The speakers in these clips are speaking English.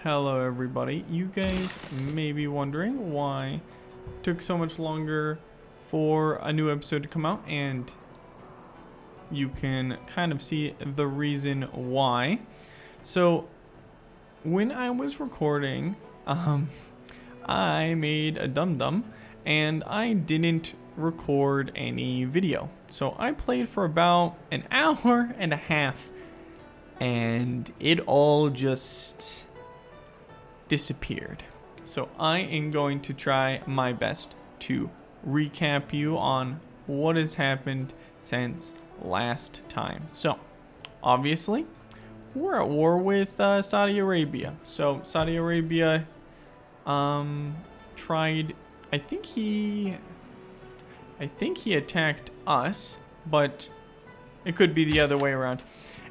Hello everybody. You guys may be wondering why it took so much longer for a new episode to come out, and you can kind of see the reason why. So when I was recording, I made a dum-dum and I didn't record any video. So I played for about an hour and a half and it all just disappeared. So I am going to try my best to recap you on what has happened since last time. So obviously we're at war with Saudi Arabia. So Saudi Arabia tried, I think he attacked us, but it could be the other way around.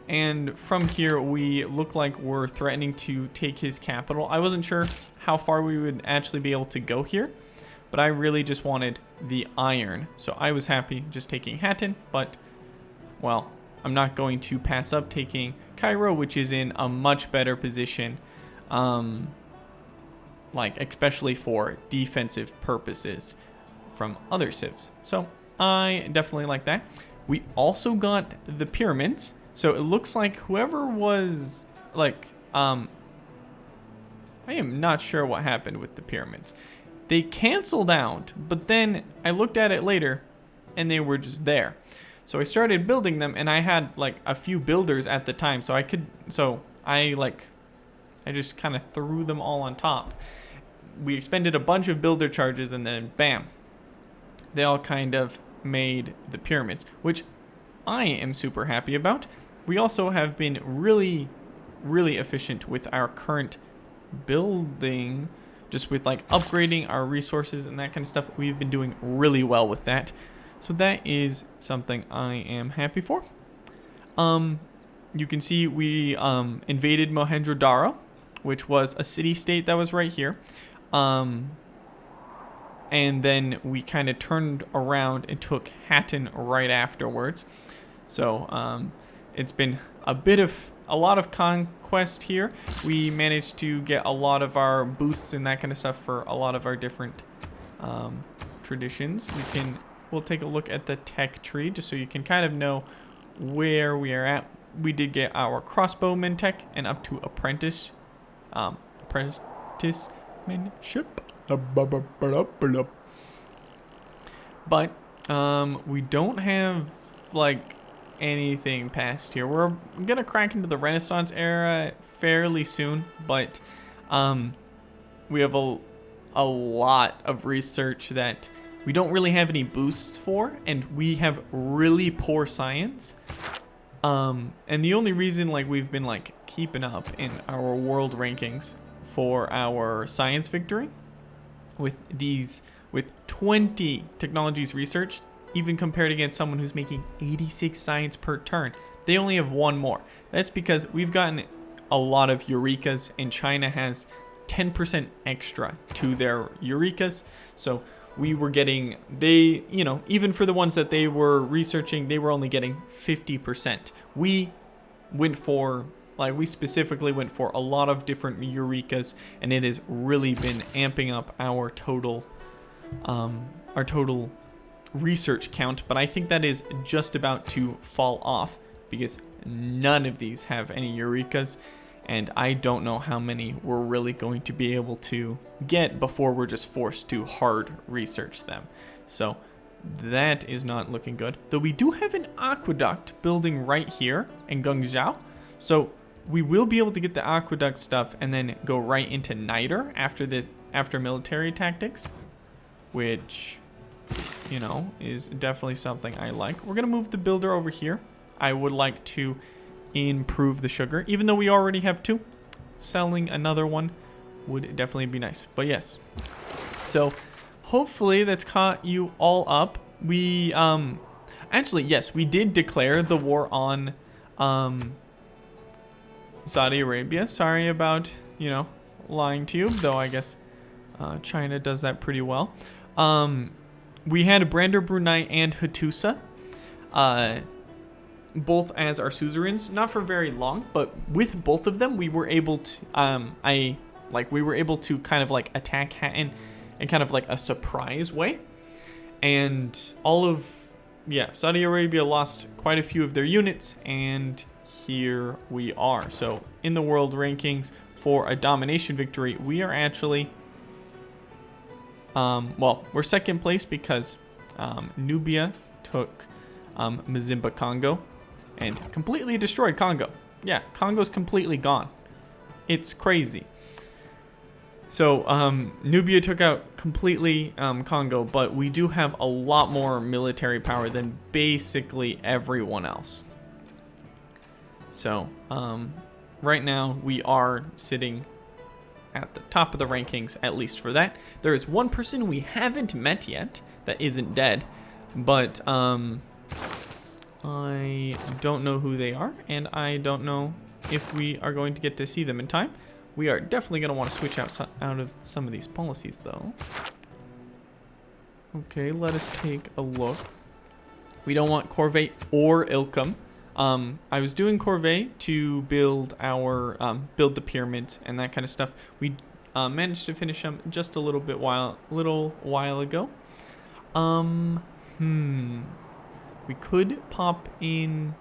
And from here, we look like we're threatening to take his capital. I wasn't sure how far we would actually be able to go here, but I really just wanted the iron. So I was happy just taking Hatton, but, well, I'm not going to pass up taking Cairo, which is in a much better position, like especially for defensive purposes from other civs. So I definitely like that. We also got the pyramids. So it looks like whoever was like, I am not sure what happened with the pyramids. They canceled out, but then I looked at it later and they were just there. So I started building them and I had like a few builders at the time. So I just kind of threw them all on top. We expended a bunch of builder charges and then bam, they all kind of made the pyramids, which I am super happy about. We also have been really efficient with our current building, just with like upgrading our resources and that kind of stuff. We've been doing really well with that. So that is something I am happy for. You can see we invaded Mohenjo-Daro, which was a city-state that was right here. And then we kind of turned around and took Hatton right afterwards. So it's been a lot of conquest here. We managed to get a lot of our boosts and that kind of stuff for a lot of our different traditions. We'll take a look at the tech tree just so you can kind of know where we are at. We did get our crossbowman tech and up to apprenticeship. But we don't have like anything past here. We're gonna crack into the Renaissance era fairly soon, but we have a lot of research that we don't really have any boosts for, and we have really poor science. And the only reason like we've been like keeping up in our world rankings for our science victory with 20 technologies researched, even compared against someone who's making 86 science per turn, they only have one more. That's because we've gotten a lot of eurekas, and China has 10% extra to their eurekas. So we were getting, even for the ones that they were researching, they were only getting 50%. We specifically went for a lot of different eurekas, and it has really been amping up our total research count. But I think that is just about to fall off because none of these have any eurekas, and I don't know how many we're really going to be able to get before we're just forced to hard research them. So that is not looking good. Though we do have an aqueduct building right here in Guangzhou, so we will be able to get the aqueduct stuff and then go right into niter after military tactics, which is definitely something I like. We're gonna move the builder over here. I would like to improve the sugar, even though we already have 2. Selling another one would definitely be nice. But yes, so hopefully that's caught you all up. We actually, yes, we did declare the war on Saudi Arabia. Sorry about lying to you, though I guess China does that pretty well. We had Brander Brunei and Hattusa. both as our suzerains, not for very long, but with both of them, we were able to, we were able to kind of like attack Hatton in kind of like a surprise way. And Saudi Arabia lost quite a few of their units, and here we are. So in the world rankings for a domination victory, we are actually, we're second place because Nubia took Mazimba Congo and completely destroyed Congo. Yeah, Congo's completely gone. It's crazy. So Nubia took out completely Congo, but we do have a lot more military power than basically everyone else. So right now we are sitting at the top of the rankings, at least for that. There is one person we haven't met yet that isn't dead, but I don't know who they are, and I don't know if we are going to get to see them in time. We are definitely going to want to switch out of some of these policies, though. Okay, let us take a look. We don't want Corvée or Ilkham. I was doing Corvée to build our build the pyramid and that kind of stuff. We managed to finish them just a little while ago. We could pop in.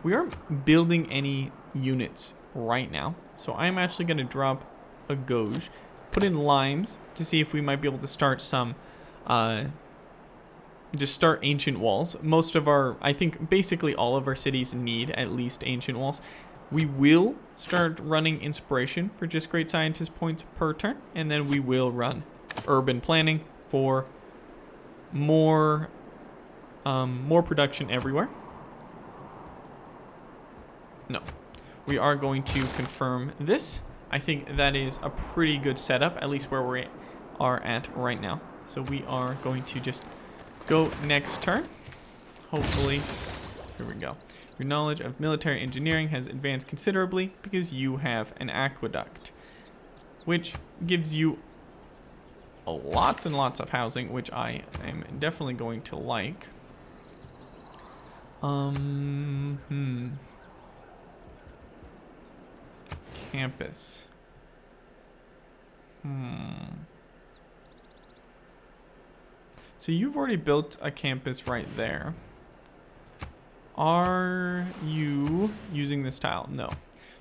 We aren't building any units right now, so I'm actually going to drop a gauge, put in limes to see if we might be able to start some just start ancient walls. Most of our, I think basically all of our cities need at least ancient walls. We will start running inspiration for just great scientist points per turn, and then we will run urban planning for more production everywhere. No, we are going to confirm this. I think that is a pretty good setup, at least where we are at right now. So we are going to just go next turn. Hopefully, here we go. Your knowledge of military engineering has advanced considerably because you have an aqueduct, which gives you lots and lots of housing, which I am definitely going to like. Campus. So you've already built a campus right there. Are you using this tile? No.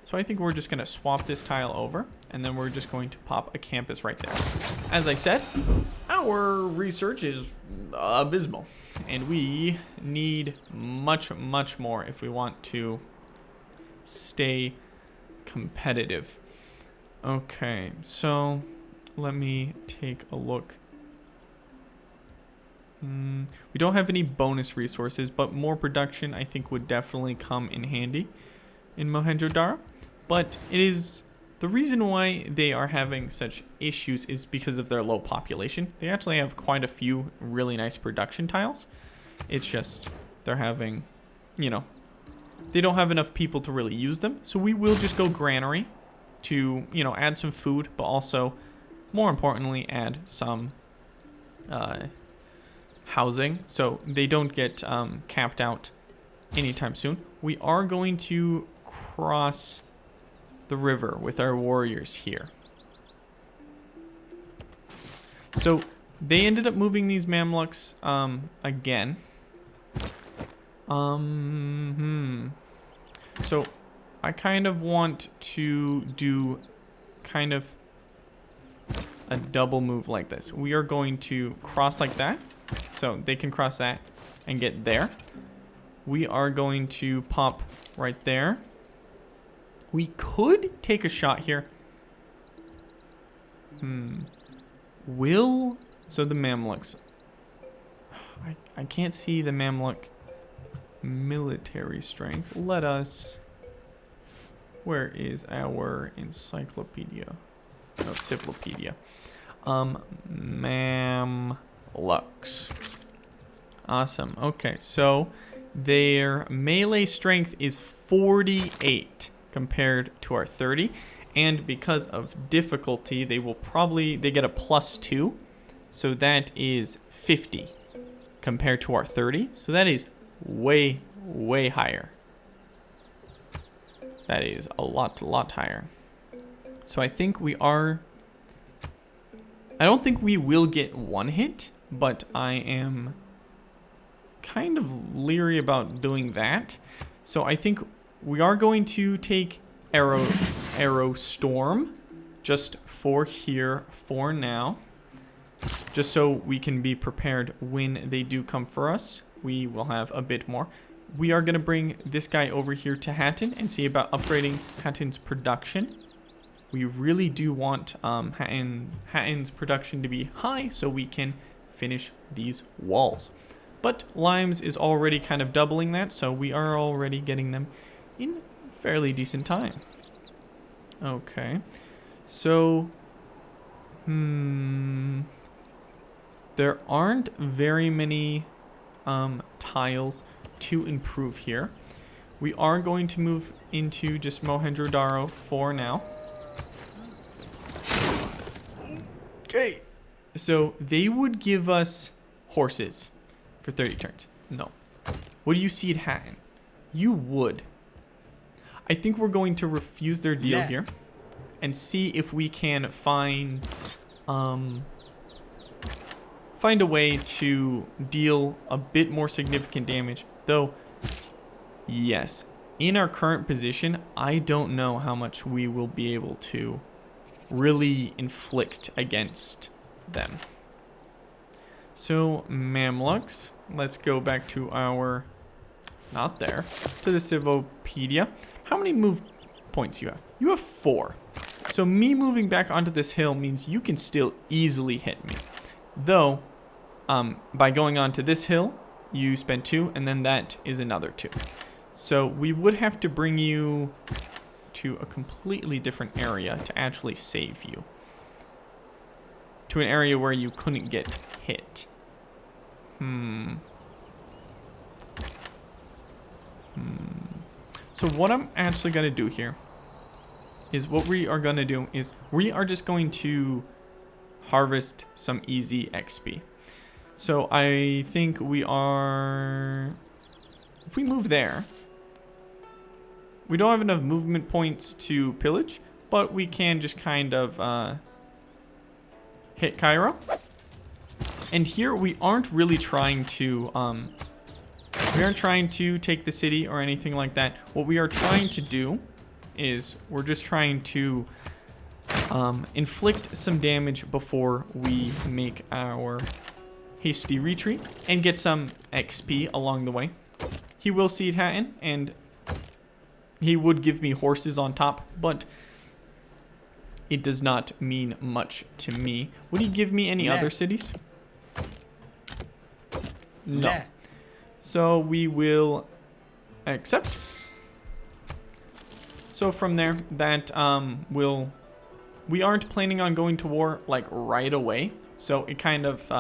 So I think we're just going to swap this tile over, and then we're just going to pop a campus right there. As I said, our research is abysmal, and we need much, much more if we want to stay competitive. Okay, so let me take a look. We don't have any bonus resources, but more production I think would definitely come in handy in Mohenjo-Daro. But it is the reason why they are having such issues is because of their low population. They actually have quite a few really nice production tiles. It's just they're having, they don't have enough people to really use them. So we will just go granary to, add some food, but also more importantly, add some housing so they don't get capped out anytime soon. We are going to cross the river with our warriors here. So they ended up moving these Mamluks again. So I kind of want to do kind of a double move like this. We are going to cross like that, so they can cross that and get there. We are going to pop right there. We could take a shot here. So the Mamluks. I can't see the Mamluk military strength. Where is our encyclopedia? No, cyclopedia. Mamluks. Awesome. Okay, so their melee strength is 48 compared to our 30, and because of difficulty, they get a +2, so that is 50 compared to our 30. So that is way higher That is a lot higher. So I think we are... I don't think we will get one hit, but I am kind of leery about doing that. So I think we are going to take Arrow Storm just for here for now. Just so we can be prepared when they do come for us. We will have a bit more. We are going to bring this guy over here to Hatton and see about upgrading Hatton's production. We really do want Hatton's production to be high so we can finish these walls. But Limes is already kind of doubling that, so we are already getting them in fairly decent time. Okay. So, there aren't very many tiles to improve here. We are going to move into just Mohenjo-Daro for now. Okay. So they would give us horses for 30 turns. No. Would you seed Hatton? You would. I think we're going to refuse their deal here and see if we can find a way to deal a bit more significant damage. Though, yes, in our current position, I don't know how much we will be able to really inflict against them. So, Mamluks, let's go back to our, not there, to the Civopedia. How many move points you have? You have 4. So me moving back onto this hill means you can still easily hit me. Though, by going onto this hill, you spend 2, and then that is another 2. So we would have to bring you to a completely different area to actually save you. To an area where you couldn't get hit. So what I'm actually going to do here is we are just going to harvest some easy XP. So I think we are... If we move there, we don't have enough movement points to pillage, but we can just kind of hit Cairo. And here we aren't really trying to take the city or anything like that. What we are trying to do is we're just trying to inflict some damage before we make our hasty retreat and get some XP along the way. He will seed Hatton, and he would give me horses on top, but it does not mean much to me. Would he give me any other cities? No. So we will accept. So from there, that we aren't planning on going to war like right away. So it kind of,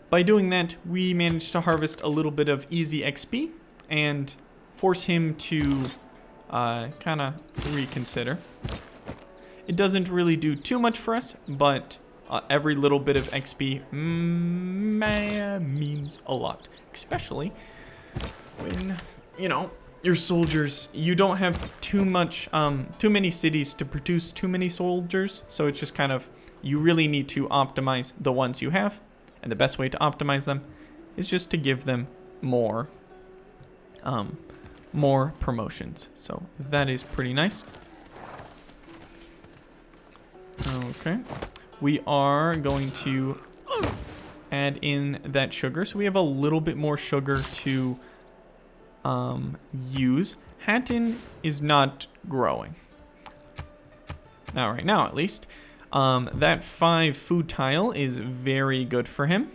by doing that, we managed to harvest a little bit of easy XP and force him to kind of reconsider. It doesn't really do too much for us, but every little bit of XP means a lot, especially when, you know, your soldiers, you don't have too many cities to produce too many soldiers. So it's just kind of, you really need to optimize the ones you have. And the best way to optimize them is just to give them more promotions. So that is pretty nice. Okay. We are going to add in that sugar. So we have a little bit more sugar to use. Hatton is not growing. Not right now, at least. That 5 food tile is very good for him.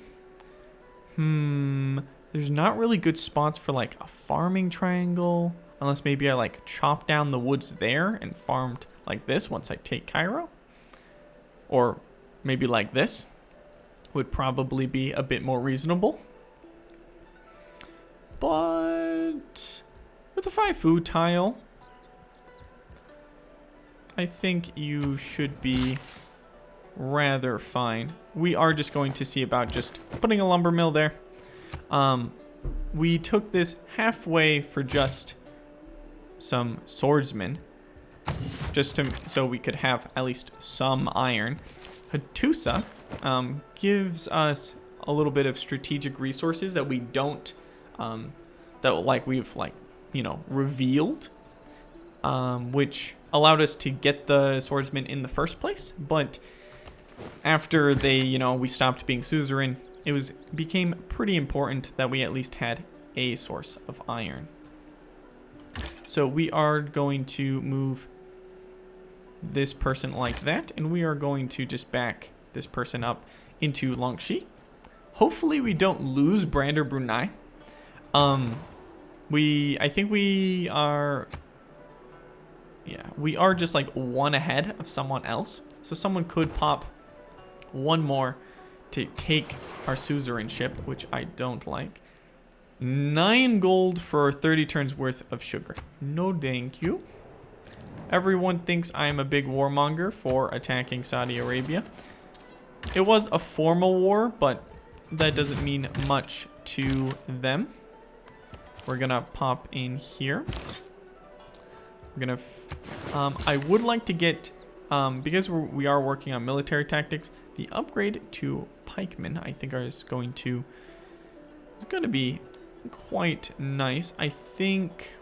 There's not really good spots for like a farming triangle. Unless maybe I like chop down the woods there and farmed like this once I take Cairo. Or maybe like this. Would probably be a bit more reasonable. But with a 5 food tile, I think you should be rather fine. We are just going to see about just putting a lumber mill there. We took this halfway for just some swordsmen, just to so we could have at least some iron. Hattusa gives us a little bit of strategic resources that we don't, that like we've like, you know, revealed, which allowed us to get the swordsmen in the first place. But after they, you know, we stopped being suzerain, it became pretty important that we at least had a source of iron. So we are going to move this person like that, and we are going to just back this person up into Longxi. Hopefully we don't lose Brander Brunei. I think we are, yeah, we are just like one ahead of someone else. So someone could pop one more to take our suzerainship, which I don't like. 9 gold for 30 turns worth of sugar. No thank you. Everyone thinks I'm a big warmonger for attacking Saudi Arabia. It was a formal war, but that doesn't mean much to them. We're gonna pop in here. We're gonna, I would like to get, because we are working on military tactics, the upgrade to pikemen, I think is going to be quite nice. I think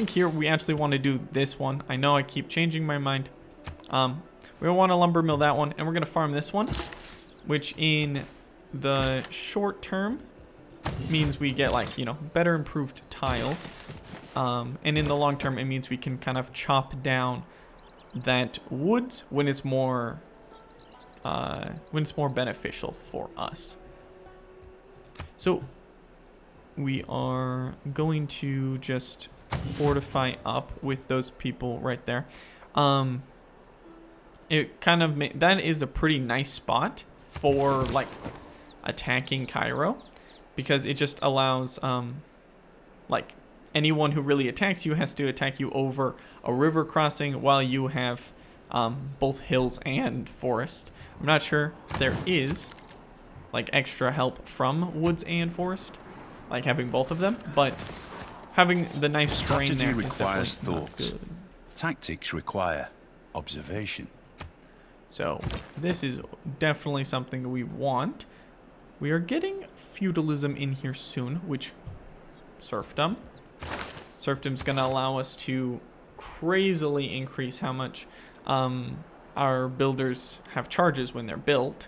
here we actually want to do this one. I know I keep changing my mind. We want to lumber mill that one, and we're going to farm this one, which in the short term means we get, like, you know, better improved tiles. And in the long term, it means we can kind of chop down that woods when it's more beneficial for us. So we are going to just fortify up with those people right there. It kind of that is a pretty nice spot for like attacking Cairo, because it just allows like anyone who really attacks you has to attack you over a river crossing while you have both hills and forest. I'm not sure if there is like extra help from woods and forest, like having both of them, but having the nice terrain there requires thought. Tactics require observation. So this is definitely something we want. We are getting feudalism in here soon, which serfdom. Serfdom's gonna allow us to crazily increase how much our builders have charges when they're built.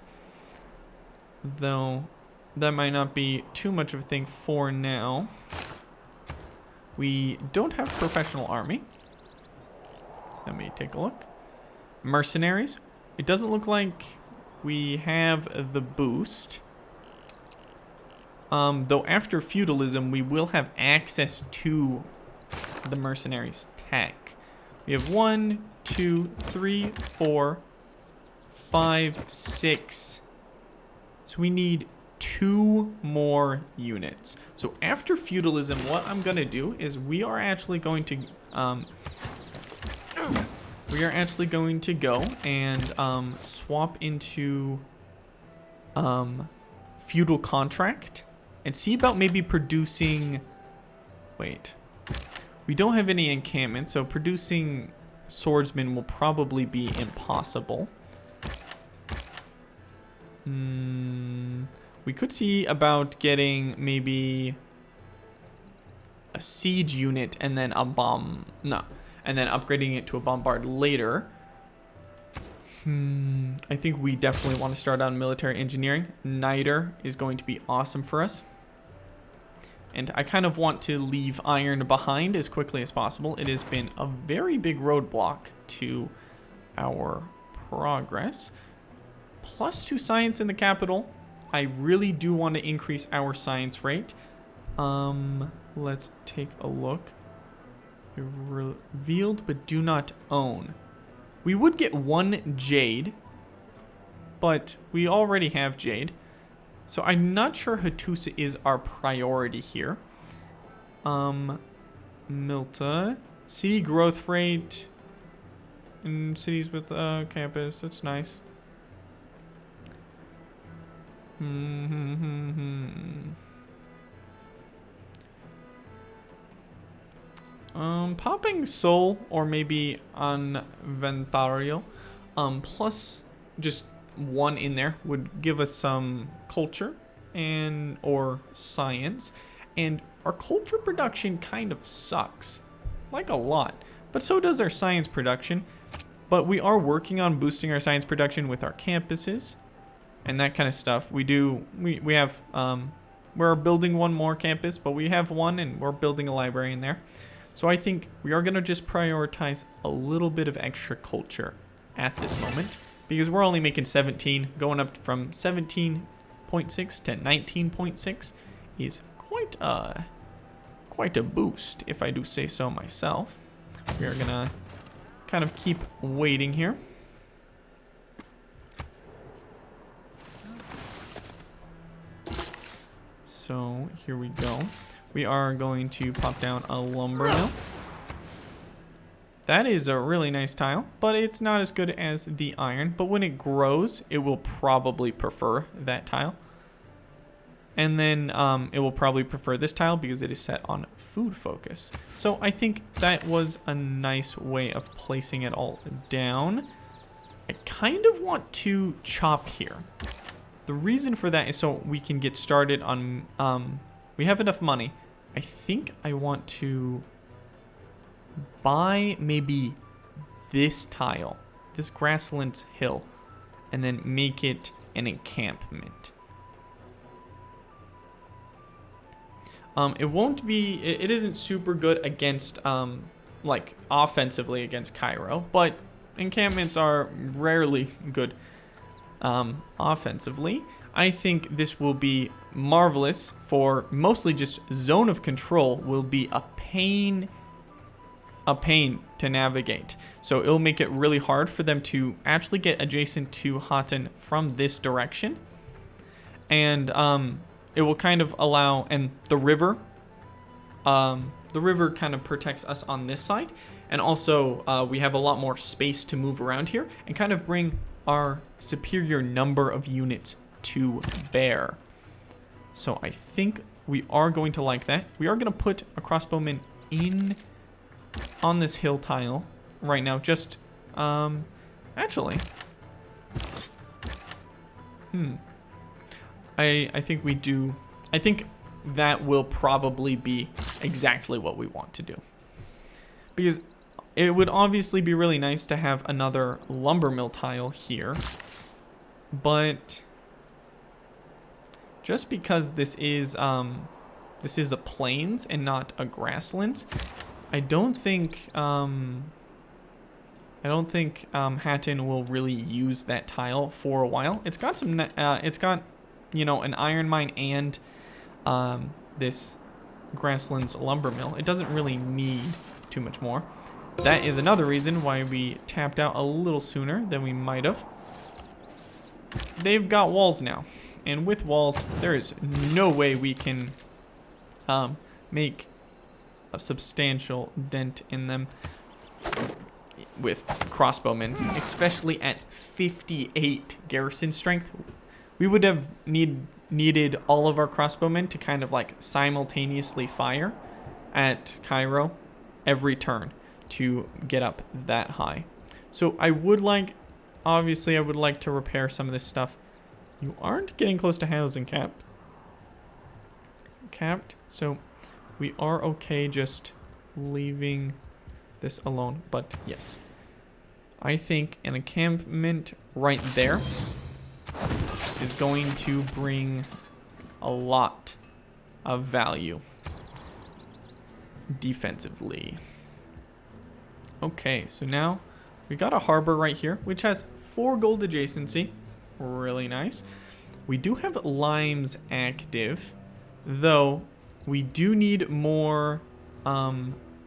Though that might not be too much of a thing for now. We don't have professional army. Let me take a look. Mercenaries. It doesn't look like we have the boost. Though after feudalism, we will have access to the mercenaries tech. We have 1, 2, 3, 4, 5, 6. So we need 2 more units. So after feudalism, what I'm gonna do is we are actually going to go and swap into feudal contract and see about maybe producing. Wait, we don't have any encampment, so producing swordsmen will probably be impossible. We could see about getting maybe a siege unit and then a bomb. No. And then upgrading it to a bombard later. I think we definitely want to start on military engineering. Niter is going to be awesome for us. And I kind of want to leave iron behind as quickly as possible. It has been a very big roadblock to our progress. +2 science in the capital. I really do want to increase our science rate. Let's take a look. Revealed but do not own. We would get 1 jade, but we already have jade. So I'm not sure Hattusa is our priority here. Milta. City growth rate in cities with campus. That's nice. Popping soul or maybe inventario, plus just one in there would give us some culture and or science, and our culture production kind of sucks, like a lot, but so does our science production. But we are working on boosting our science production with our campuses and that kind of stuff. We have we're building one more campus, but we have one and we're building a library in there. So I think we are going to just prioritize a little bit of extra culture at this moment, because we're only making 17. Going up from 17.6 to 19.6 is quite a boost, if I do say so myself. We are going to kind of keep waiting here. So here we go. We are going to pop down a lumber mill. That is a really nice tile, but it's not as good as the iron. But when it grows, it will probably prefer that tile. And then it will probably prefer this tile because it is set on food focus. So I think that was a nice way of placing it all down. I kind of want to chop here. The reason for that is so we can get started on, we have enough money. I think I want to buy maybe this tile, this grasslands hill, and then make it an encampment. It won't be, it isn't super good against, like offensively against Cairo, but encampments are rarely good offensively. I think this will be marvelous for mostly just zone of control. Will be a pain to navigate. So it'll make it really hard for them to actually get adjacent to Hatten from this direction. And it will kind of allow, and the river kind of protects us on this side. And also we have a lot more space to move around here and kind of bring our superior number of units to bear. So I think we are going to like that. We are going to put a crossbowman in on this hill tile right now. Just actually I think we do. I think that will probably be exactly what we want to do, because it would obviously be really nice to have another lumber mill tile here, but just because this is a plains and not a grasslands, I don't think Hatten will really use that tile for a while. It's got some an iron mine and this grasslands lumber mill. It doesn't really need too much more. That is another reason why we tapped out a little sooner than we might have. They've got walls now, and with walls, there is no way we can make a substantial dent in them with crossbowmen, especially at 58 garrison strength. We would have needed all of our crossbowmen to kind of like simultaneously fire at Cairo every turn to get up that high. So I would like to repair some of this stuff. You aren't getting close to housing capped, so we are okay just leaving this alone. But yes, I think an encampment right there is going to bring a lot of value defensively. Okay, so now we got a harbor right here, which has 4 gold adjacency. Really nice. We do have limes active, though we do need more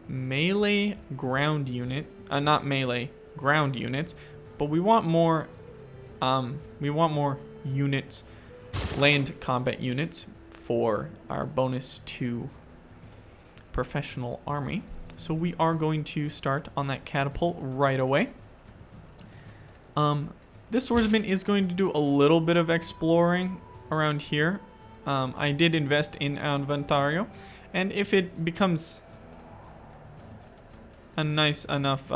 melee ground unit, not melee ground units, but we want more units, land combat units for our bonus to professional army. So we are going to start on that catapult right away. This swordsman is going to do a little bit of exploring around here. I did invest in Inventario, and if it becomes a nice enough,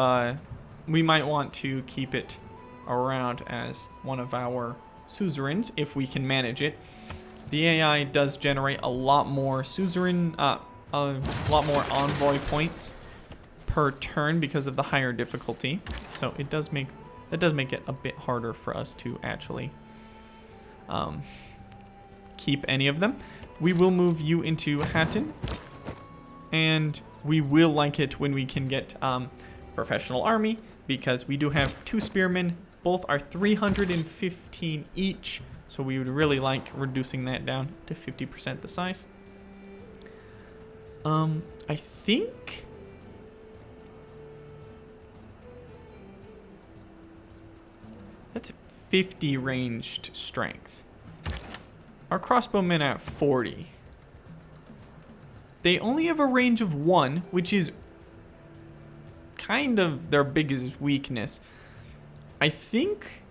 we might want to keep it around as one of our suzerains if we can manage it. The AI does generate a lot more suzerain, a lot more envoy points per turn because of the higher difficulty. So it does make it a bit harder for us to actually keep any of them. We will move you into Hatton, and we will like it when we can get professional army, because we do have 2 spearmen. Both are 315 each, so we would really like reducing that down to 50% the size. I think that's 50 ranged strength. Our crossbowmen at 40. They only have a range of 1, which is kind of their biggest weakness. I think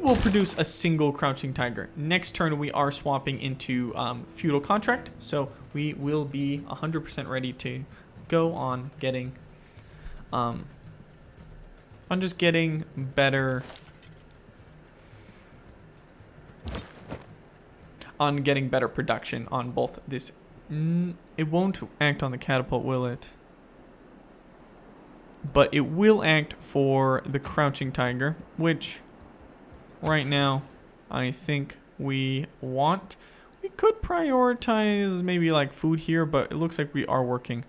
we'll produce a single crouching tiger. Next turn we are swapping into feudal contract, so we will be 100% ready to go on getting just getting better production on both this. It won't act on the catapult, will it? But it will act for the crouching tiger, which right now I think we want. We could prioritize maybe like food here, but it looks like we are working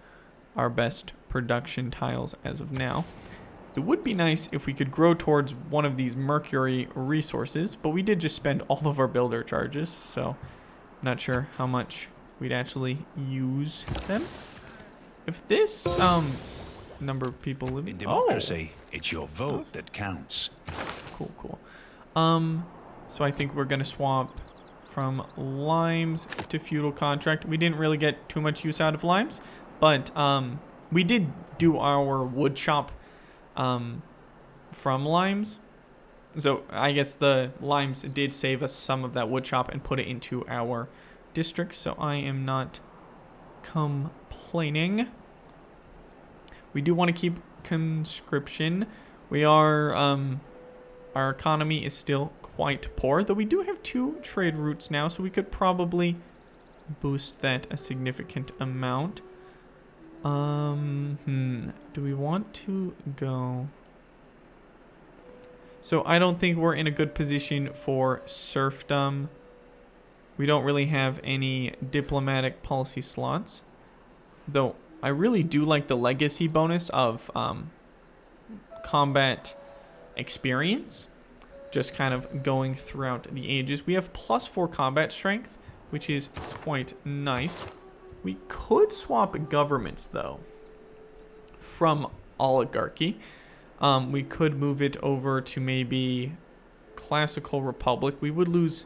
our best production tiles as of now. It would be nice if we could grow towards one of these mercury resources, but we did just spend all of our builder charges, so not sure how much we'd actually use them. If this number of people living in democracy, it's your vote that counts. Cool. So I think we're gonna swap from limes to feudal contract. We didn't really get too much use out of limes, but we did do our wood shop from limes. So I guess the limes did save us some of that wood shop and put it into our district, so I am not complaining. We do want to keep conscription. We are, our economy is still quite poor, though we do have 2 trade routes now, so we could probably boost that a significant amount. Do we want to go? So I don't think we're in a good position for serfdom. We don't really have any diplomatic policy slots, though I really do like the legacy bonus of combat experience, just kind of going throughout the ages. We have +4 combat strength, which is quite nice. We could swap governments, though, from oligarchy. We could move it over to maybe classical republic. We would lose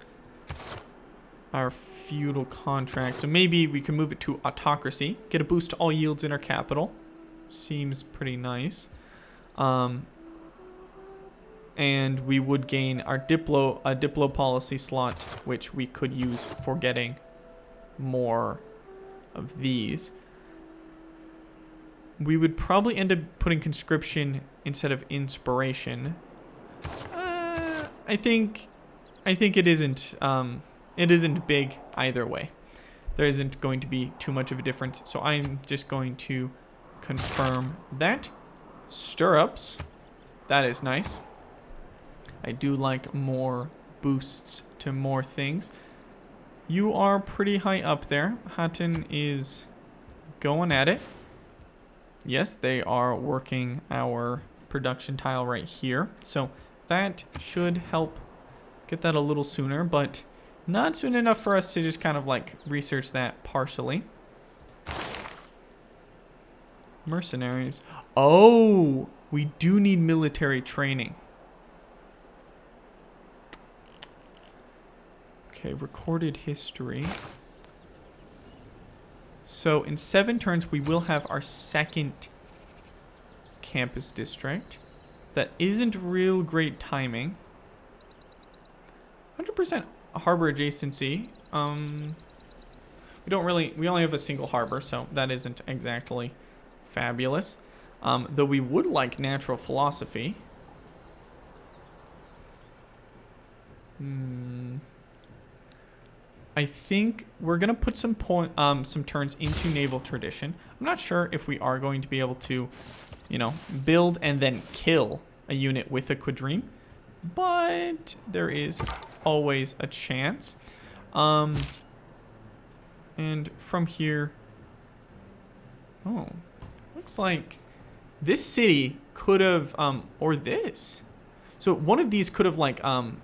our feudal contract, so maybe we can move it to autocracy, get a boost to all yields in our capital. Seems pretty nice. And we would gain our diplo policy slot, which we could use for getting more of these. We would probably end up putting conscription instead of inspiration. I think it isn't big either way. There isn't going to be too much of a difference, so I'm just going to confirm that. Stirrups, that is nice. I do like more boosts to more things. You are pretty high up there. Hatton is going at it. Yes, they are working our production tile right here, so that should help get that a little sooner, but not soon enough for us to just kind of like research that partially. Mercenaries. Oh, we do need military training. Okay, recorded history. So in 7 turns, we will have our 2nd campus district. That isn't real great timing. 100% harbor adjacency. We only have a single harbor, so that isn't exactly fabulous. Though we would like natural philosophy. I think we're gonna put some turns into naval tradition. I'm not sure if we are going to be able to, build and then kill a unit with a quadrime, but there is always a chance. And from here, looks like this city could have, or this. So one of these could have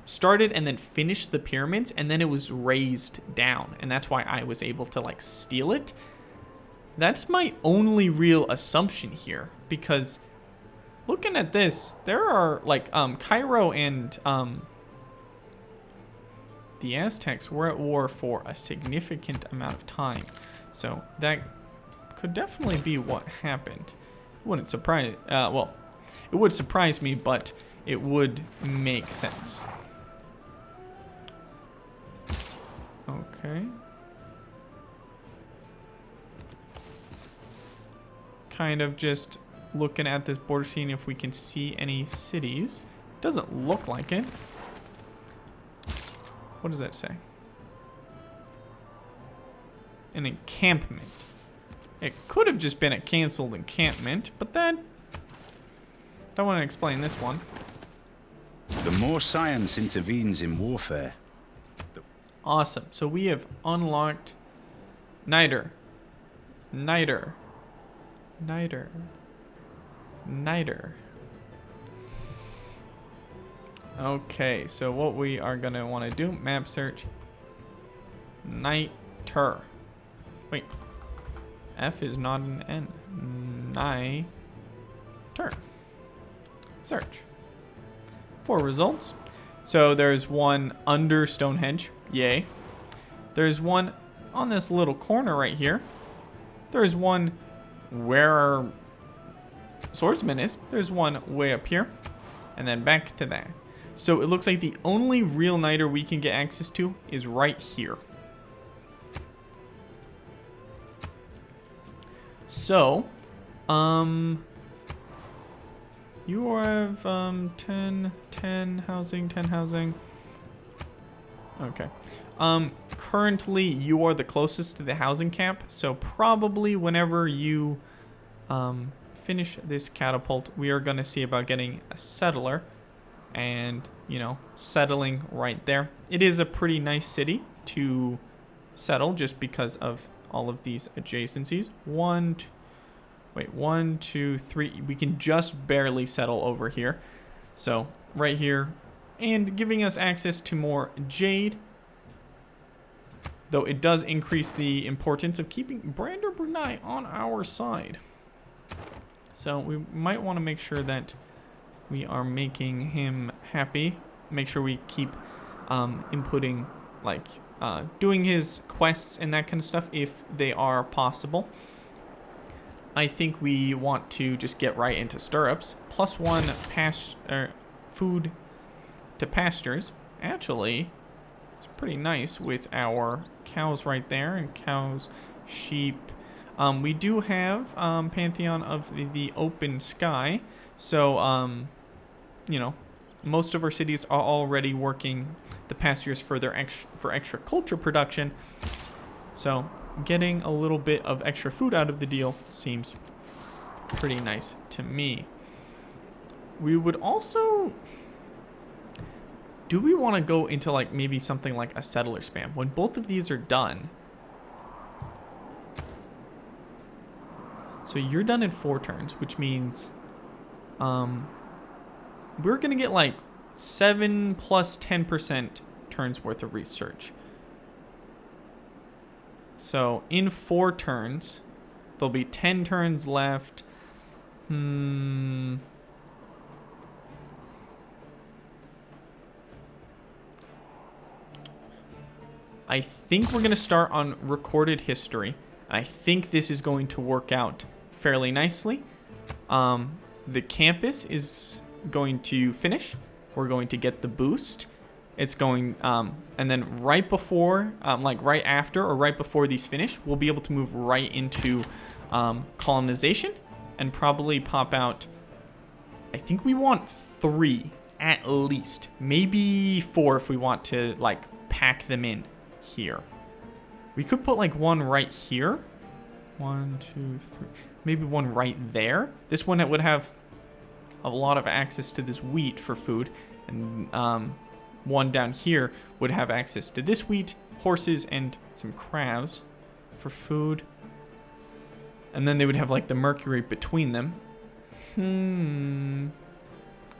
started and then finished the pyramids, and then it was raised down, and that's why I was able to steal it. That's my only real assumption here, because looking at this, there are Cairo and the Aztecs were at war for a significant amount of time, so that could definitely be what happened. Wouldn't surprise. Well, it would surprise me, but it would make sense. Okay. Kind of just looking at this border, seeing if we can see any cities. Doesn't look like it. What does that say? An encampment. It could have just been a canceled encampment, but that... Don't want to explain this one. The more science intervenes in warfare. Awesome. So we have unlocked Niter. Niter. Niter. Niter. Okay, so what we are going to want to do, map search. Niter. Wait. F is not an N. Niter. Search. 4 results. So there's one under Stonehenge. Yay. There's one on this little corner right here. There's one where our swordsman is. There's one way up here. And then back to that. So it looks like the only real niter we can get access to is right here. So, you have 10 housing, 10 housing. Okay. Currently you are the closest to the housing camp, so probably whenever you finish this catapult, we are going to see about getting a settler and, settling right there. It is a pretty nice city to settle just because of all of these adjacencies. 1, 2, 3. We can just barely settle over here. So right here, and giving us access to more jade, though it does increase the importance of keeping Brander Brunei on our side. So we might want to make sure that we are making him happy. Make sure we keep inputting, doing his quests and that kind of stuff if they are possible. I think we want to just get right into stirrups. +1 food to pastures. Actually, it's pretty nice with our cows right there, and cows, sheep. We do have Pantheon of the Open Sky. So, most of our cities are already working the pastures for their extra culture production. So getting a little bit of extra food out of the deal seems pretty nice to me. We would also... Do we want to go into maybe something like a settler spam? When both of these are done... So you're done in 4 turns, which means... we're going to get 7 plus 10% turns worth of research. So in 4 turns, there'll be 10 turns left. I think we're going to start on recorded history. I think this is going to work out fairly nicely. The campus is going to finish. We're going to get the boost. It's going, and then right before, right after or right before these finish, we'll be able to move right into colonization. and probably pop out. I think we want 3 at least, maybe 4 if we want to like pack them in here. We could put like 1 right here. 1, 2, 3. Maybe 1 right there. This one that would have a lot of access to this wheat for food, and 1 down here would have access to this wheat, horses, and some crabs for food. And then they would have like the mercury between them.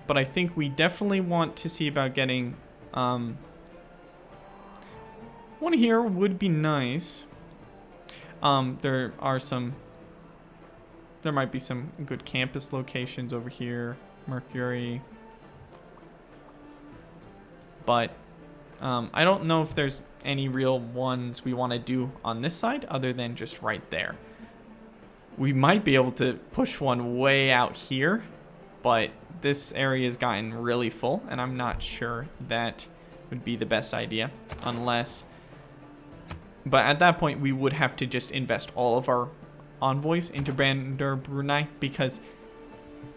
But I think we definitely want to see about getting 1 here would be nice. There might be some good campus locations over here. Mercury. But I don't know if there's any real ones we want to do on this side other than just right there. We might be able to push 1 way out here, but this area has gotten really full, and I'm not sure that would be the best idea unless... But at that point, we would have to just invest all of our envoys into Bandar Brunei, because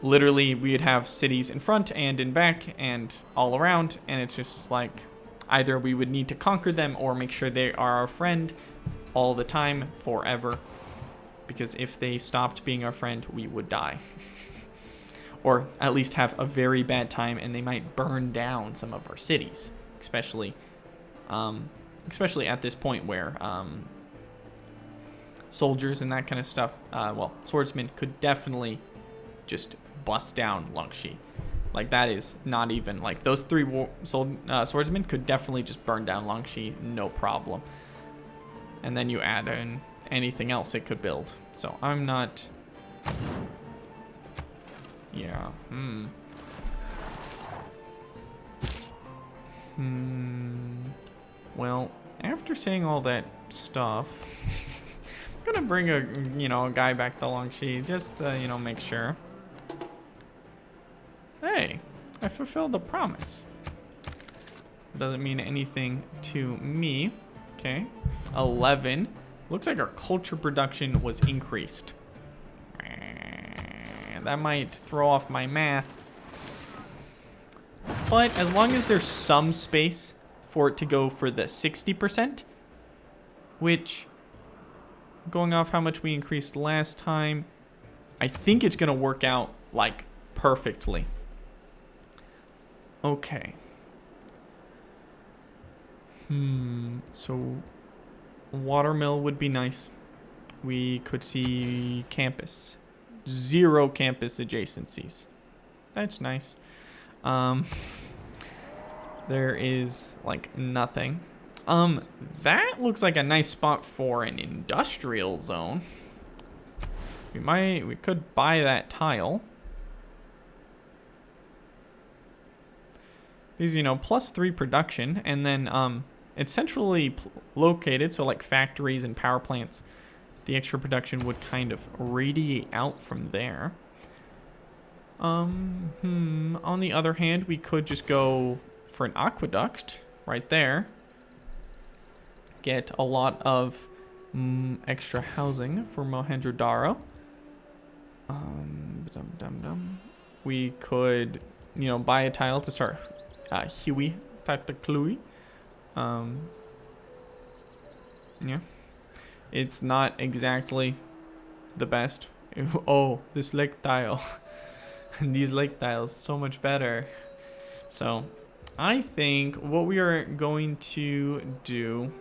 literally we would have cities in front and in back and all around, and it's just like either we would need to conquer them or make sure they are our friend all the time forever, because if they stopped being our friend, we would die. Or at least have a very bad time, and they might burn down some of our cities, especially at this point where soldiers and that kind of stuff, well, swordsmen could definitely just bust down Longxi. Like, that is not even, like, those 3 swordsmen could definitely just burn down Longxi, no problem. And then you add in anything else it could build. So I'm not... Yeah, Well, after saying all that stuff, I'm gonna bring a guy back to Longxi, just to, make sure. Hey, I fulfilled the promise. Doesn't mean anything to me. Okay, 11. Looks like our culture production was increased. That might throw off my math. But as long as there's some space for it to go for the 60%, which, going off how much we increased last time, I think it's going to work out, like, perfectly. Okay. So, watermill would be nice. We could see campus. 0 campus adjacencies. That's nice. There is like nothing. That looks like a nice spot for an industrial zone. We could buy that tile. Because, +3 production, and then it's centrally located, so like factories and power plants. The extra production would kind of radiate out from there. On the other hand, we could just go for an aqueduct right there. Get a lot of extra housing for Mohenjo-Daro. We could, buy a tile to start Huey Tataklui. Yeah. It's not exactly the best. Oh, this lake tile. And these lake tiles, so much better. So, I think what we are going to do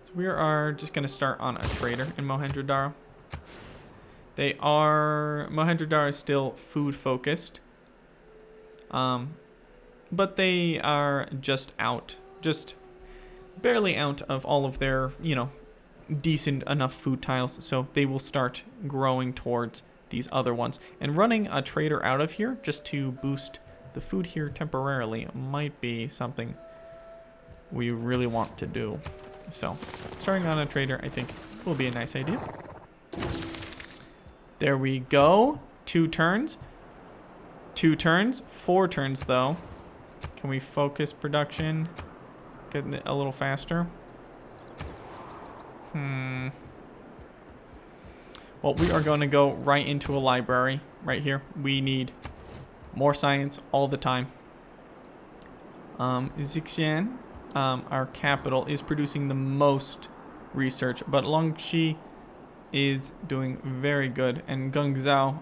is we are just going to start on a trader in Mohenjo-Daro. Mohenjo-Daro is still food focused. But they are just barely out of all of their, decent enough food tiles. So they will start growing towards these other ones. And running a trader out of here just to boost the food here temporarily might be something we really want to do. So starting on a trader, I think, will be a nice idea. There we go. 2 turns. 2 turns. 4 turns, though. Can we focus production? Get it a little faster. Well, we are going to go right into a library right here. We need more science all the time. Xixian, our capital, is producing the most research, but Longxi is doing very good, and Guangzhou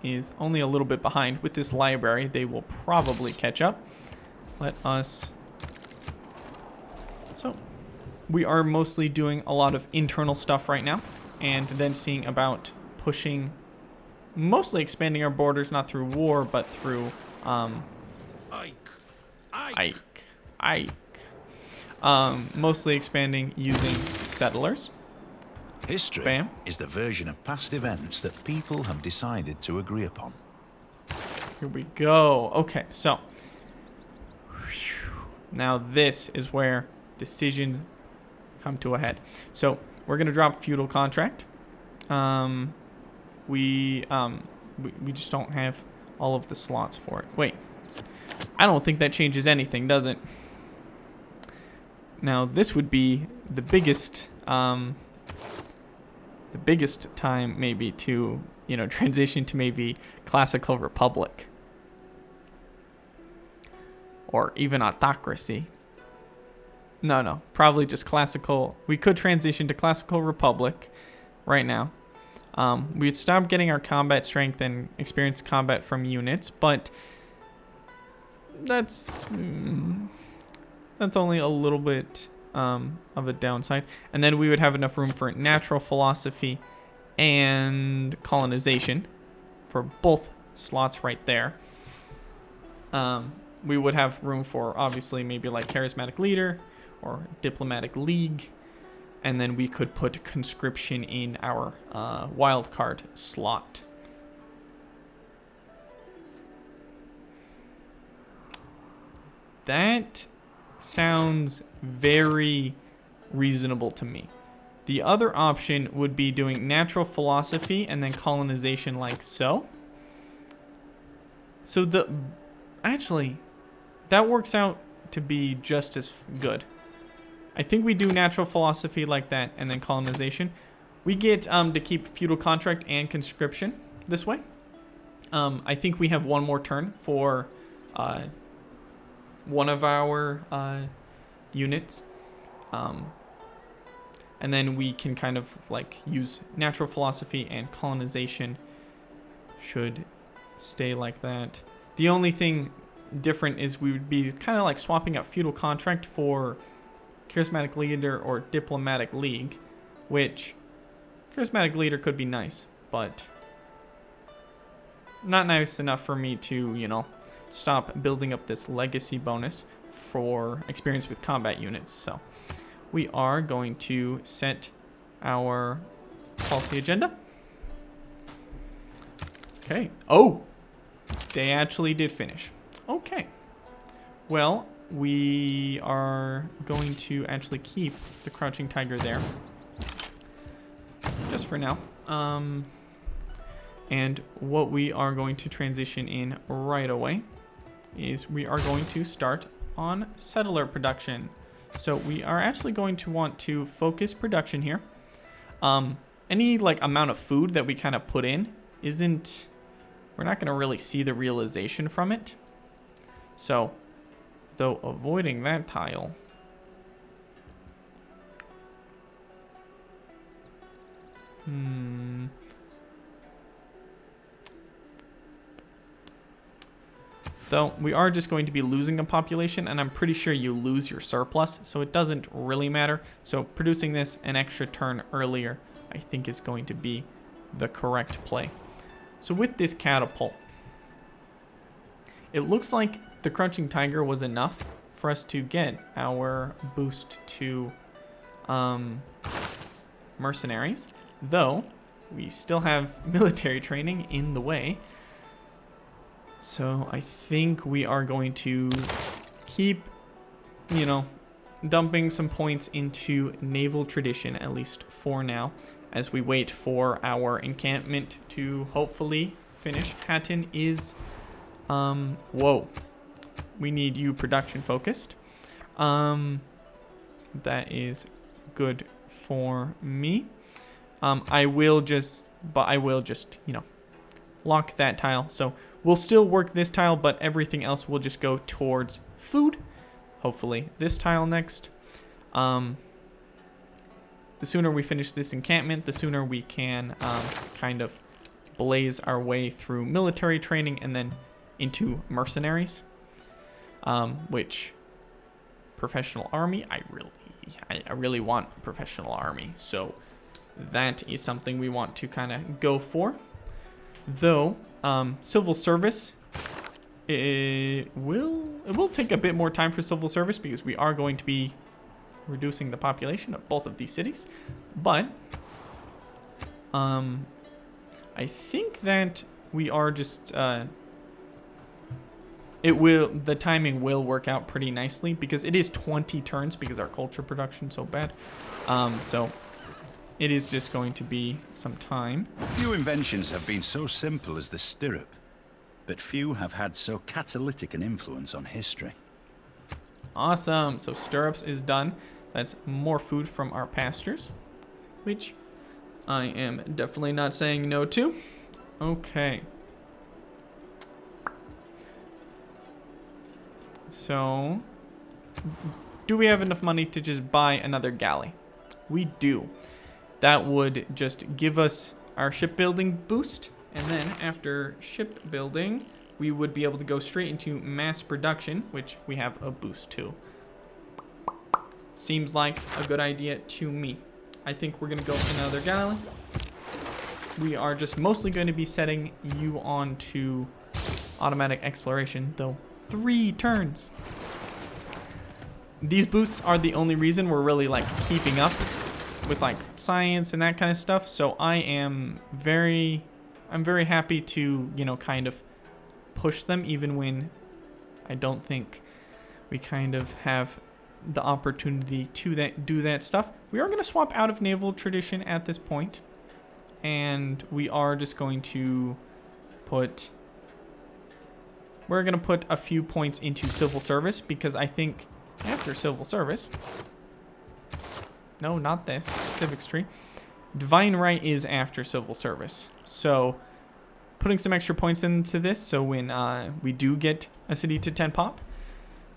is only a little bit behind. With this library, they will probably catch up. Let us... So, we are mostly doing a lot of internal stuff right now, and then seeing about pushing, mostly expanding our borders, not through war, but through, Ike. Mostly expanding using settlers. History Bam. is the version of past events that people have decided to agree upon. Here we go. Okay, so now this is where decisions come to a head. So we're gonna drop feudal contract. We just don't have all of the slots for it. Wait, I don't think that changes anything, does it? Now this would be the biggest time maybe to, transition to maybe classical republic or even autocracy. No, probably just classical. We could transition to classical republic right now. We'd stop getting our combat strength and experience combat from units, but that's only a little bit of a downside. And then we would have enough room for natural philosophy and colonization for both slots right there. We would have room for, obviously, maybe like charismatic leader or diplomatic league. And then we could put conscription in our wildcard slot. That sounds very reasonable to me. The other option would be doing natural philosophy and then colonization like so. So actually, that works out to be just as good. I think we do natural philosophy like that and then colonization. We get to keep feudal contract and conscription this way. I think we have one more turn for one of our units. And then we can kind of like use natural philosophy and colonization should stay like that. The only thing different is we would be kind of like swapping out feudal contract for charismatic leader or diplomatic league, which charismatic leader could be nice, but not nice enough for me to, stop building up this legacy bonus for experience with combat units. So we are going to set our policy agenda. Okay. Oh, they actually did finish. Okay. Well, we are going to actually keep the crouching tiger there. Just for now. And what we are going to transition in right away is we are going to start on settler production. So we are actually going to want to focus production here. Any like amount of food that we kind of put in we're not going to really see the realization from it. So, though avoiding that tile, though we are just going to be losing a population, and I'm pretty sure you lose your surplus, so it doesn't really matter. So producing this an extra turn earlier, I think is going to be the correct play. So with this catapult, it looks like the Crouching Tiger was enough for us to get our boost to mercenaries, though we still have military training in the way. So I think we are going to keep, dumping some points into naval tradition, at least for now, as we wait for our encampment to hopefully finish. Hatton is, whoa, we need you production focused. That is good for me. I will just, you know, lock that tile. So we'll still work this tile, but everything else will just go towards food. Hopefully this tile next. The sooner we finish this encampment, the sooner we can kind of blaze our way through military training and then into mercenaries. Which professional army, I really want professional army. So that is something we want to kind of go for. Though civil service, it will take a bit more time for civil service because we are going to be reducing the population of both of these cities. But I think that we are just the timing will work out pretty nicely because it is 20 turns because our culture production is so bad. So it is just going to be some time. Few inventions have been so simple as the stirrup, but few have had so catalytic an influence on history. Awesome. So stirrups is done. That's more food from our pastures, which I am definitely not saying no to. Okay. So, do we have enough money to just buy another galley? We do. That would just give us our shipbuilding boost. And then after shipbuilding, we would be able to go straight into mass production, which we have a boost to. Seems like a good idea to me. I think we're going to go another galley. We are just mostly going to be setting you on to automatic exploration, though 3 turns. These boosts are the only reason we're really like keeping up with like science and that kind of stuff. So I'm very happy to, you know, kind of push them even when I don't think we kind of have the opportunity to do that stuff. We are going to swap out of naval tradition at this point, and we are just going to put a few points into civil service because I think after civil service, no, not this, civics tree, divine right is after civil service. So putting some extra points into this, so when we do get a city to 10 pop,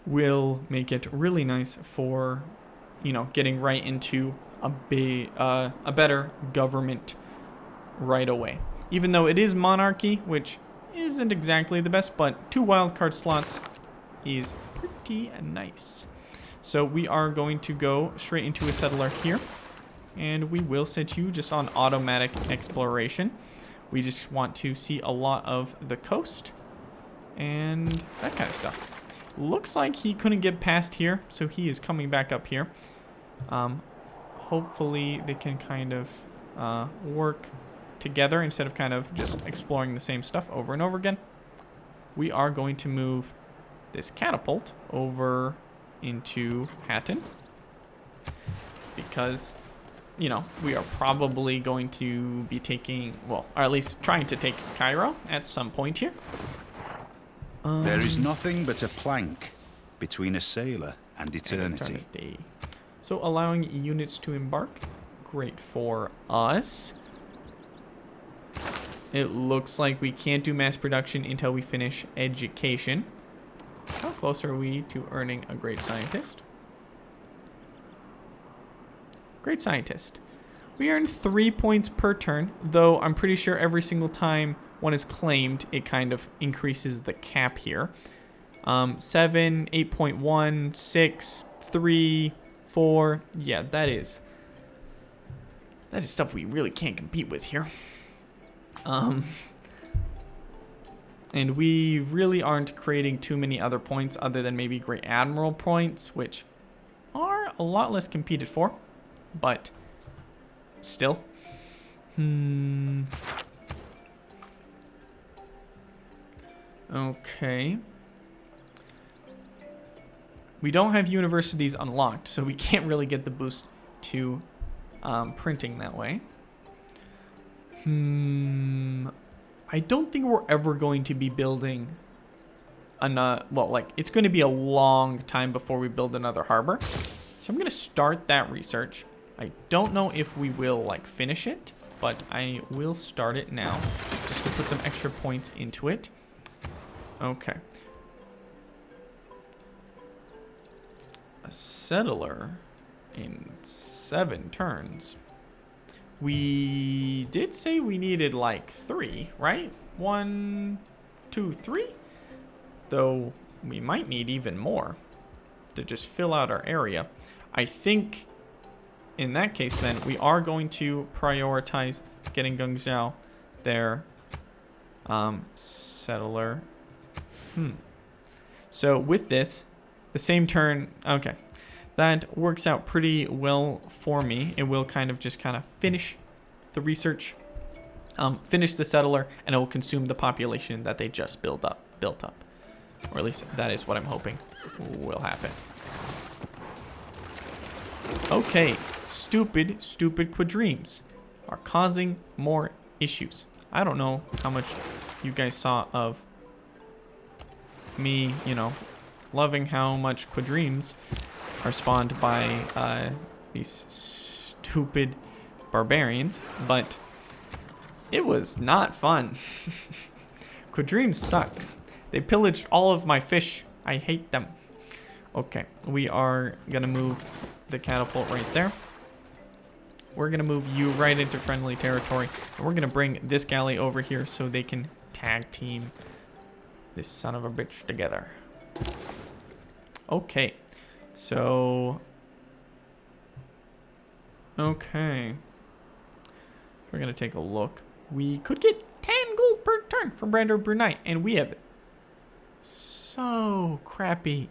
will make it really nice for, you know, getting right into a better government right away. Even though it is monarchy, which isn't exactly the best, but 2 wildcard slots is pretty nice. So we are going to go straight into a settler here, and we will set you just on automatic exploration. We just want to see a lot of the coast and that kind of stuff. Looks like he couldn't get past here, so he is coming back up here. Hopefully they can kind of work together instead of kind of just exploring the same stuff over and over again. We are going to move this catapult over into Hatton because, you know, we are probably going to be taking, well, or at least trying to take Cairo at some point here. There is nothing but a plank between a sailor and eternity. So allowing units to embark, great for us. It looks like we can't do mass production until we finish education. How close are we to earning a great scientist? Great scientist. We earn 3 points per turn, though I'm pretty sure every single time one is claimed, it kind of increases the cap here. 7, 8.1, 6, 3, 4. Yeah, that is stuff we really can't compete with here. And we really aren't creating too many other points other than maybe Great Admiral points, which are a lot less competed for, but still. Okay. We don't have universities unlocked, so we can't really get the boost to printing that way. I don't think we're ever going to be building it's going to be a long time before we build another harbor. So I'm going to start that research. I don't know if we will like finish it, but I will start it now just to put some extra points into it. Okay. A settler in 7 turns. We did say we needed like 3, right? 1, 2, 3? Though we might need even more to just fill out our area. I think in that case then we are going to prioritize getting Guangzhou their settler. So with this, the same turn, okay, that works out pretty well for me. It will kind of finish the research, finish the settler, and it will consume the population that they just built up. Or at least that is what I'm hoping will happen. Okay, stupid quadremes are causing more issues. I don't know how much you guys saw of me, you know, loving how much quadremes are spawned by these stupid barbarians, but it was not fun. Quadremes suck. They pillaged all of my fish. I hate them. Okay, we are gonna move the catapult right there. We're gonna move you right into friendly territory, and we're gonna bring this galley over here so they can tag team this son of a bitch together. Okay, so okay, we're gonna take a look. We could get 10 gold per turn from Brander Brunei, and we have so crappy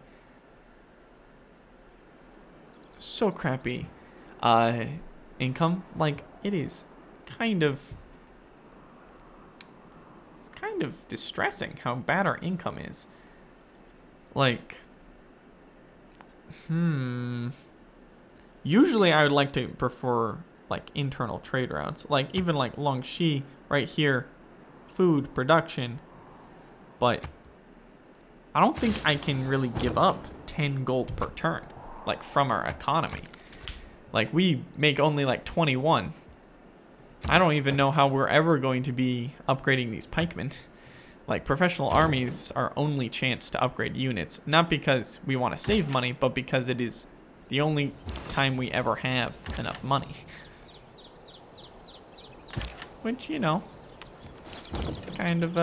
income. Like, it's kind of distressing how bad our income is. Like, usually I would like to prefer like internal trade routes, like even like Longxi right here, food production, but I don't think I can really give up 10 gold per turn, like from our economy. Like, we make only like 21. I don't even know how we're ever going to be upgrading these pikemen. Like, professional armies are only chance to upgrade units, not because we want to save money, but because it is the only time we ever have enough money. Which, you know, it's kind of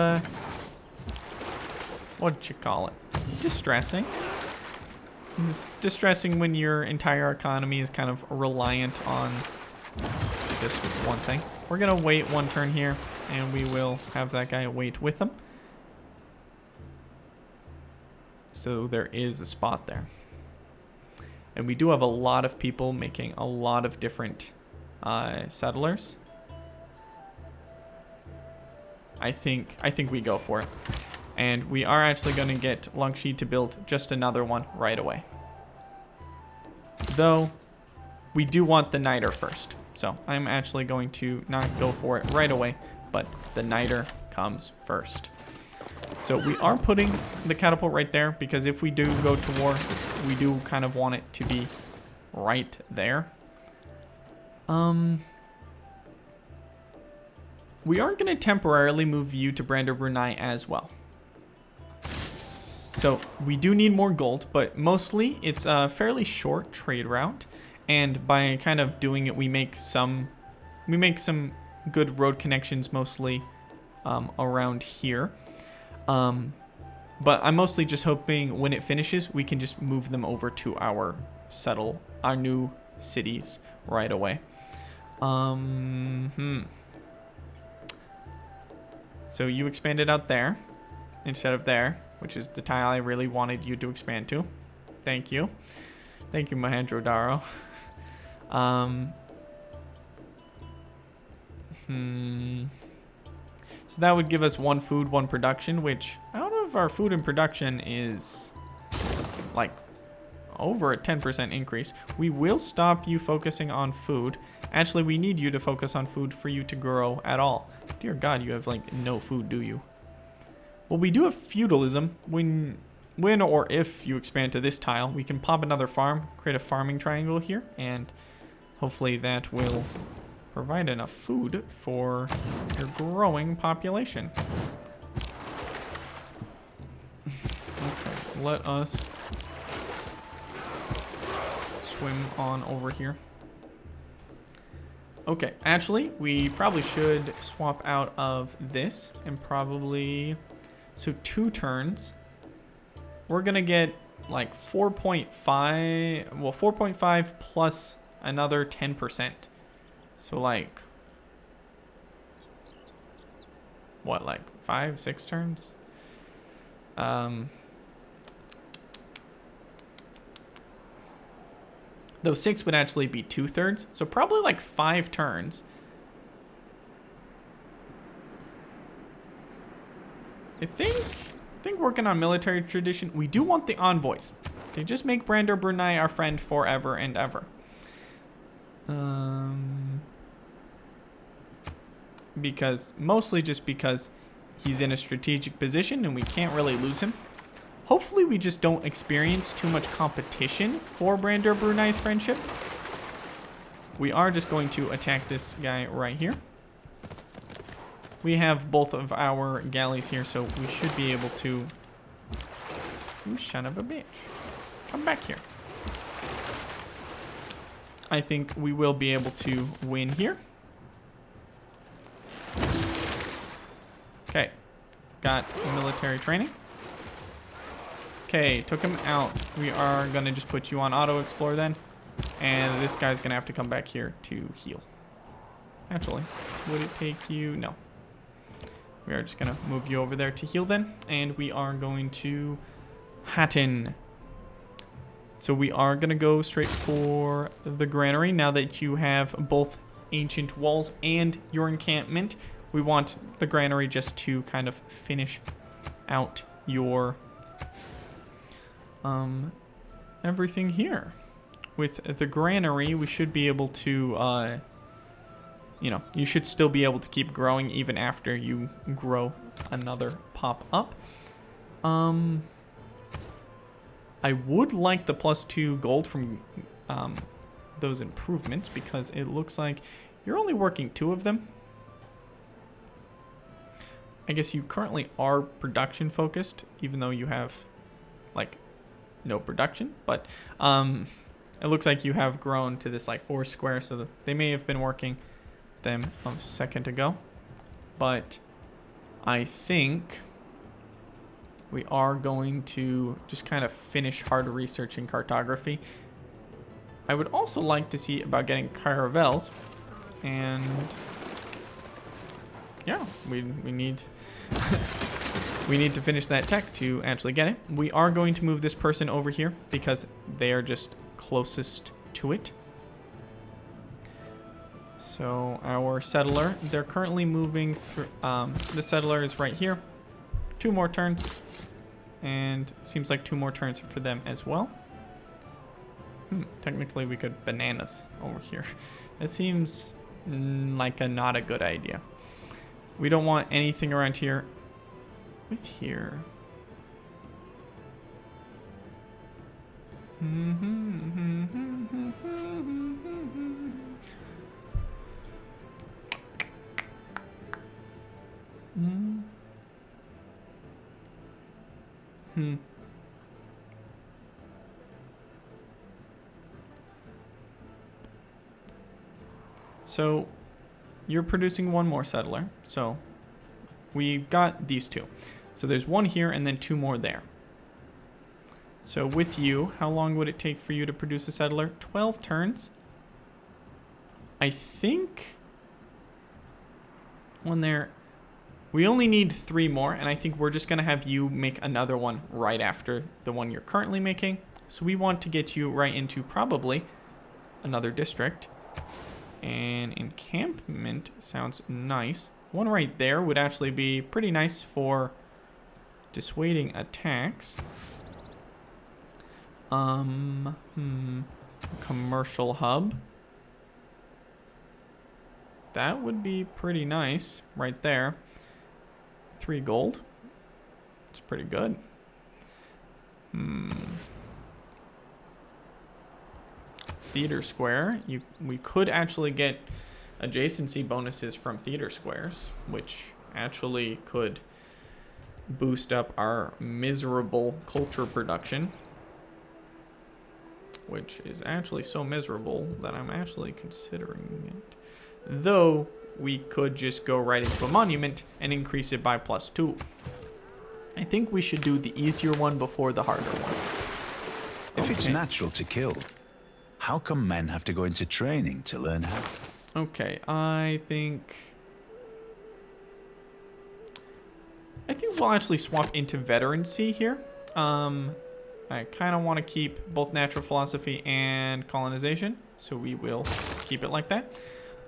what'd you call it? Distressing. It's distressing when your entire economy is kind of reliant on just one thing. We're gonna wait 1 turn here, and we will have that guy wait with them. So there is a spot there. And we do have a lot of people making a lot of different settlers. I think we go for it. And we are actually going to get Longxi to build just another one right away. Though, we do want the Niter first. So, I'm actually going to not go for it right away, but the Niter comes first. So, we are putting the catapult right there, because if we do go to war, we do kind of want it to be right there. We are going to temporarily move you to Brander Brunei as well. So we do need more gold, but mostly it's a fairly short trade route, and by kind of doing it, we make some good road connections mostly around here. But I'm mostly just hoping when it finishes, we can just move them over to our new cities right away. So you expanded out there instead of there, which is the tile I really wanted you to expand to. Thank you. Thank you, Mahendro Daro. So that would give us 1 food, 1 production, which out of our food and production is like over a 10% increase. We will stop you focusing on food. Actually, we need you to focus on food for you to grow at all. Dear God, you have like no food, do you? Well, we do have feudalism. When or if you expand to this tile, we can pop another farm, create a farming triangle here, and Hopefully that will provide enough food for your growing population. Okay, let us swim on over here. Okay, actually, we probably should swap out of this and probably... So 2 turns. We're gonna get like 4.5... Well, 4.5 plus another 10%. So like... What, like 5, 6 turns? Those 6 would actually be 2/3, so probably like 5 turns. I think working on military tradition, we do want the envoys. They just make Brander Brunei our friend forever and ever. Mostly just because he's in a strategic position and we can't really lose him. Hopefully we just don't experience too much competition for Brander Brunei's friendship. We are just going to attack this guy right here. We have both of our galleys here, so we should be able to... You son of a bitch. Come back here. I think we will be able to win here. Okay. Got military training. Okay, took him out. We are going to just put you on auto explore then. And this guy's going to have to come back here to heal. Actually, would it take you? No. We are just going to move you over there to heal then. And we are going to Hatton. So we are going to go straight for the granary. Now that you have both ancient walls and your encampment, we want the granary just to kind of finish out your... everything here. With the granary, we should be able to, you know, you should still be able to keep growing even after you grow another pop up. I would like the +2 gold from those improvements because it looks like you're only working 2 of them. I guess you currently are production focused, even though you have like no production, but it looks like you have grown to this like 4 square, so they may have been working them a second ago. But I think we are going to just kind of finish hard research in cartography. I would also like to see about getting caravels, and yeah, we need we need to finish that tech to actually get it. We are going to move this person over here because they are just closest to it. So our settler, they're currently moving through, the settler is right here. 2 more turns, and seems like 2 more turns for them as well. Technically we could bananas over here. That seems like not a good idea. We don't want anything around here with here. So you're producing 1 more settler. So we've got these 2. So there's 1 here and then 2 more there. So with you, how long would it take for you to produce a settler? 12 turns. I think when they're... We only need 3 more, and I think we're just going to have you make another one right after the one you're currently making. So we want to get you right into probably another district. And encampment sounds nice. 1 right there would actually be pretty nice for dissuading attacks. Commercial hub. That would be pretty nice right there. 3 gold. It's pretty good. theater square. We could actually get adjacency bonuses from theater squares, which actually could boost up our miserable culture production, which is actually so miserable that I'm actually considering it. Though we could just go right into a monument and increase it by +2. I think we should do the easier one before the harder one. If it's natural to kill, how come men have to go into training to learn how? Okay, I think we'll actually swap into veterancy here. I kind of want to keep both natural philosophy and colonization, so we will keep it like that.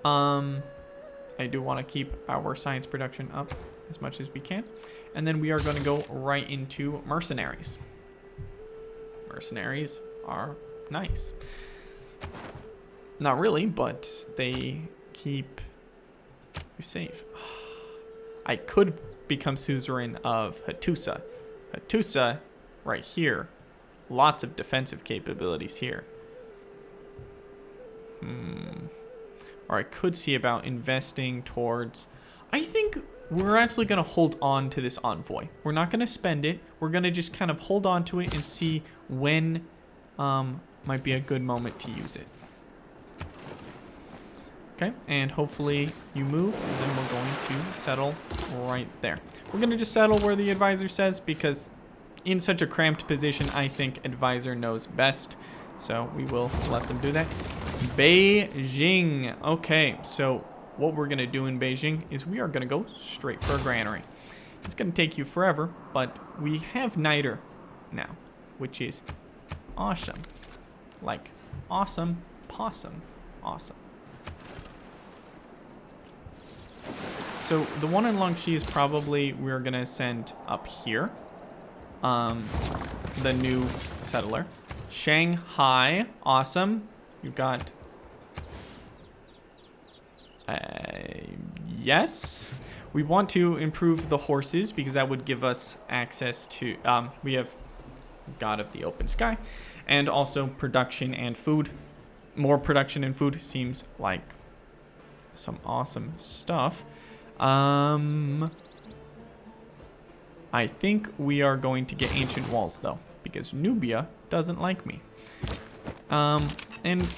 I do want to keep our science production up as much as we can. And then we are going to go right into mercenaries. Mercenaries are nice. Not really, but they keep you safe. I could become suzerain of Hattusa. Hattusa, right here. Lots of defensive capabilities here. Or I could see about investing towards... I think we're actually going to hold on to this envoy. We're not going to spend it. We're going to just kind of hold on to it and see when might be a good moment to use it. Okay, and hopefully you move, and then we're going to settle right there. We're going to just settle where the advisor says, because in such a cramped position, I think advisor knows best. So we will let them do that. Beijing. Okay, so what we're going to do in Beijing is we are going to go straight for a granary. It's going to take you forever, but we have niter now, which is awesome. Like, awesome, possum, awesome. So the one in Longxi is probably we're going to send up here. The new settler. Shanghai, awesome. You've got... yes. We want to improve the horses because that would give us access to... we have God of the Open Sky. And also production and food. More production and food seems like some awesome stuff. I think we are going to get ancient walls though, because Nubia doesn't like me. And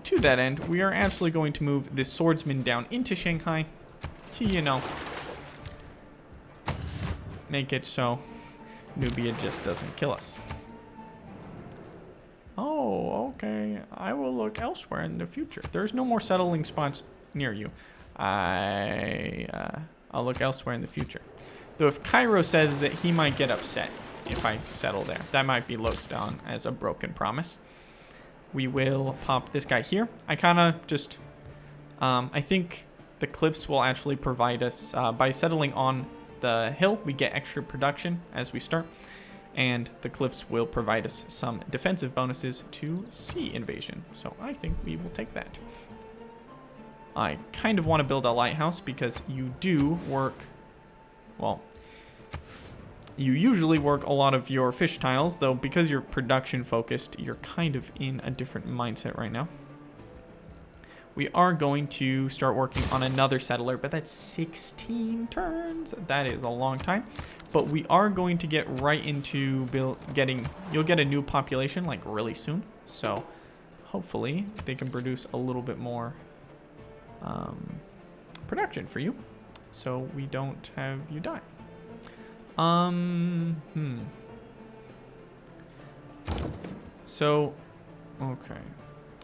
to that end, we are actually going to move this swordsman down into Shanghai to, you know, make it so Nubia just doesn't kill us. Oh, okay. I will look elsewhere in the future. There's no more settling spots near you. I'll look elsewhere in the future. Though if Cairo says that he might get upset if I settle there, that might be looked on as a broken promise. We will pop this guy here. I kind of just, I think the cliffs will actually provide us, by settling on the hill, we get extra production as we start. And the cliffs will provide us some defensive bonuses to sea invasion. So I think we will take that. I kind of want to build a lighthouse because you do work, well, you usually work a lot of your fish tiles, though because you're production focused, you're kind of in a different mindset right now. We are going to start working on another settler, but that's 16 turns. That is a long time. But we are going to get right into you'll get a new population like really soon. So hopefully they can produce a little bit more production for you, so we don't have you die. So, okay.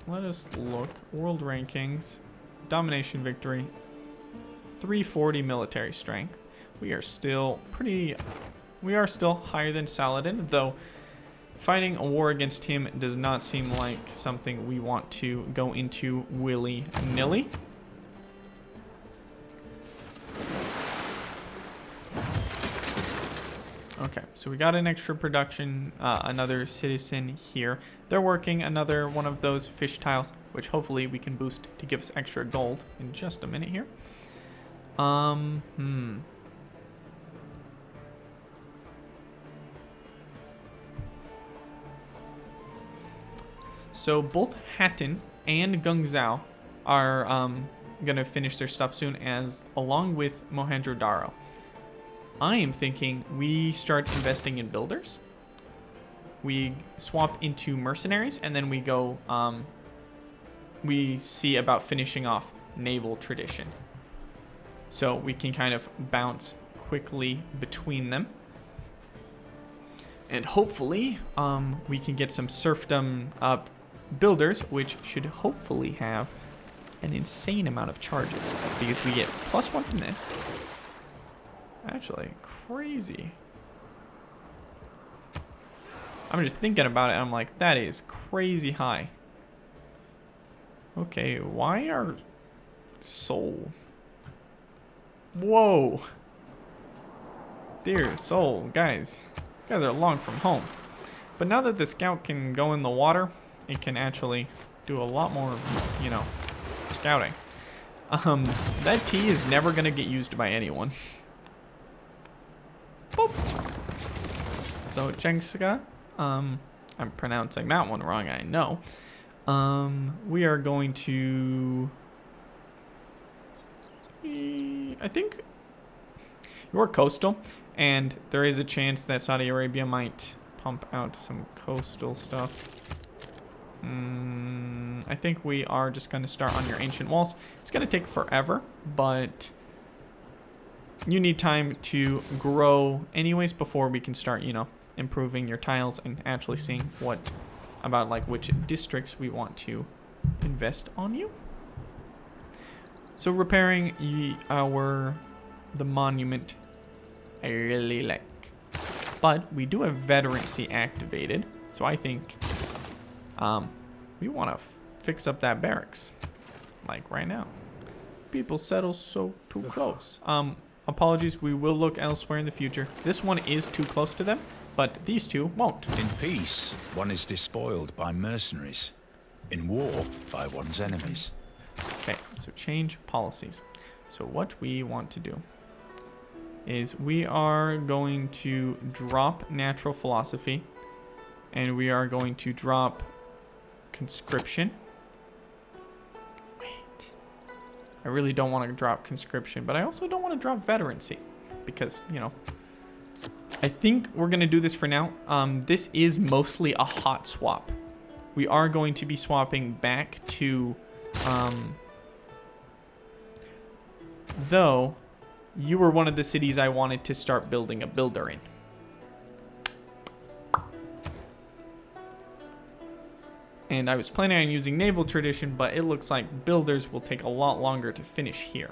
Let us look. World rankings. Domination victory. 340 military strength. We are still higher than Saladin, though fighting a war against him does not seem like something we want to go into willy-nilly. Okay, so we got an extra production, another citizen here. They're working another one of those fish tiles, which hopefully we can boost to give us extra gold in just a minute here. So both Hatton and Gungzhou are gonna finish their stuff soon, as along with Mohenjo-daro. I am thinking we start investing in builders. We swap into mercenaries, and then we go. We see about finishing off naval tradition. So we can kind of bounce quickly between them. And hopefully, we can get some serfdom builders, which should hopefully have an insane amount of charges, because we get +1 from this. Actually, crazy. I'm just thinking about it, and I'm like, that is crazy high. Okay, why are soul? Whoa. Dear soul, guys. You guys are long from home. But now that the scout can go in the water, it can actually do a lot more, you know, scouting. That T is never gonna get used by anyone. Boop. So Chengska, I'm pronouncing that one wrong, I know. We are going to, I think you're coastal, and there is a chance that Saudi Arabia might pump out some coastal stuff. I think we are just going to start on your ancient walls. It's going to take forever, but you need time to grow anyways before we can start, you know, improving your tiles and actually seeing what about like which districts we want to invest on you. So repairing the monument, I really like, but we do have veterancy activated, so I think we want to fix up that barracks like right now. People settle so too close. Apologies, we will look elsewhere in the future. This one is too close to them, but these two won't. In peace, one is despoiled by mercenaries. In war, by one's enemies. Okay, so change policies. So what we want to do is we are going to drop natural philosophy, and we are going to drop conscription. Wait. I really don't want to drop conscription, but I also don't want to drop veterancy because, you know, I think we're going to do this for now. This is mostly a hot swap. We are going to be swapping back to, though, you were one of the cities I wanted to start building a builder in. And I was planning on using naval tradition, but it looks like builders will take a lot longer to finish here.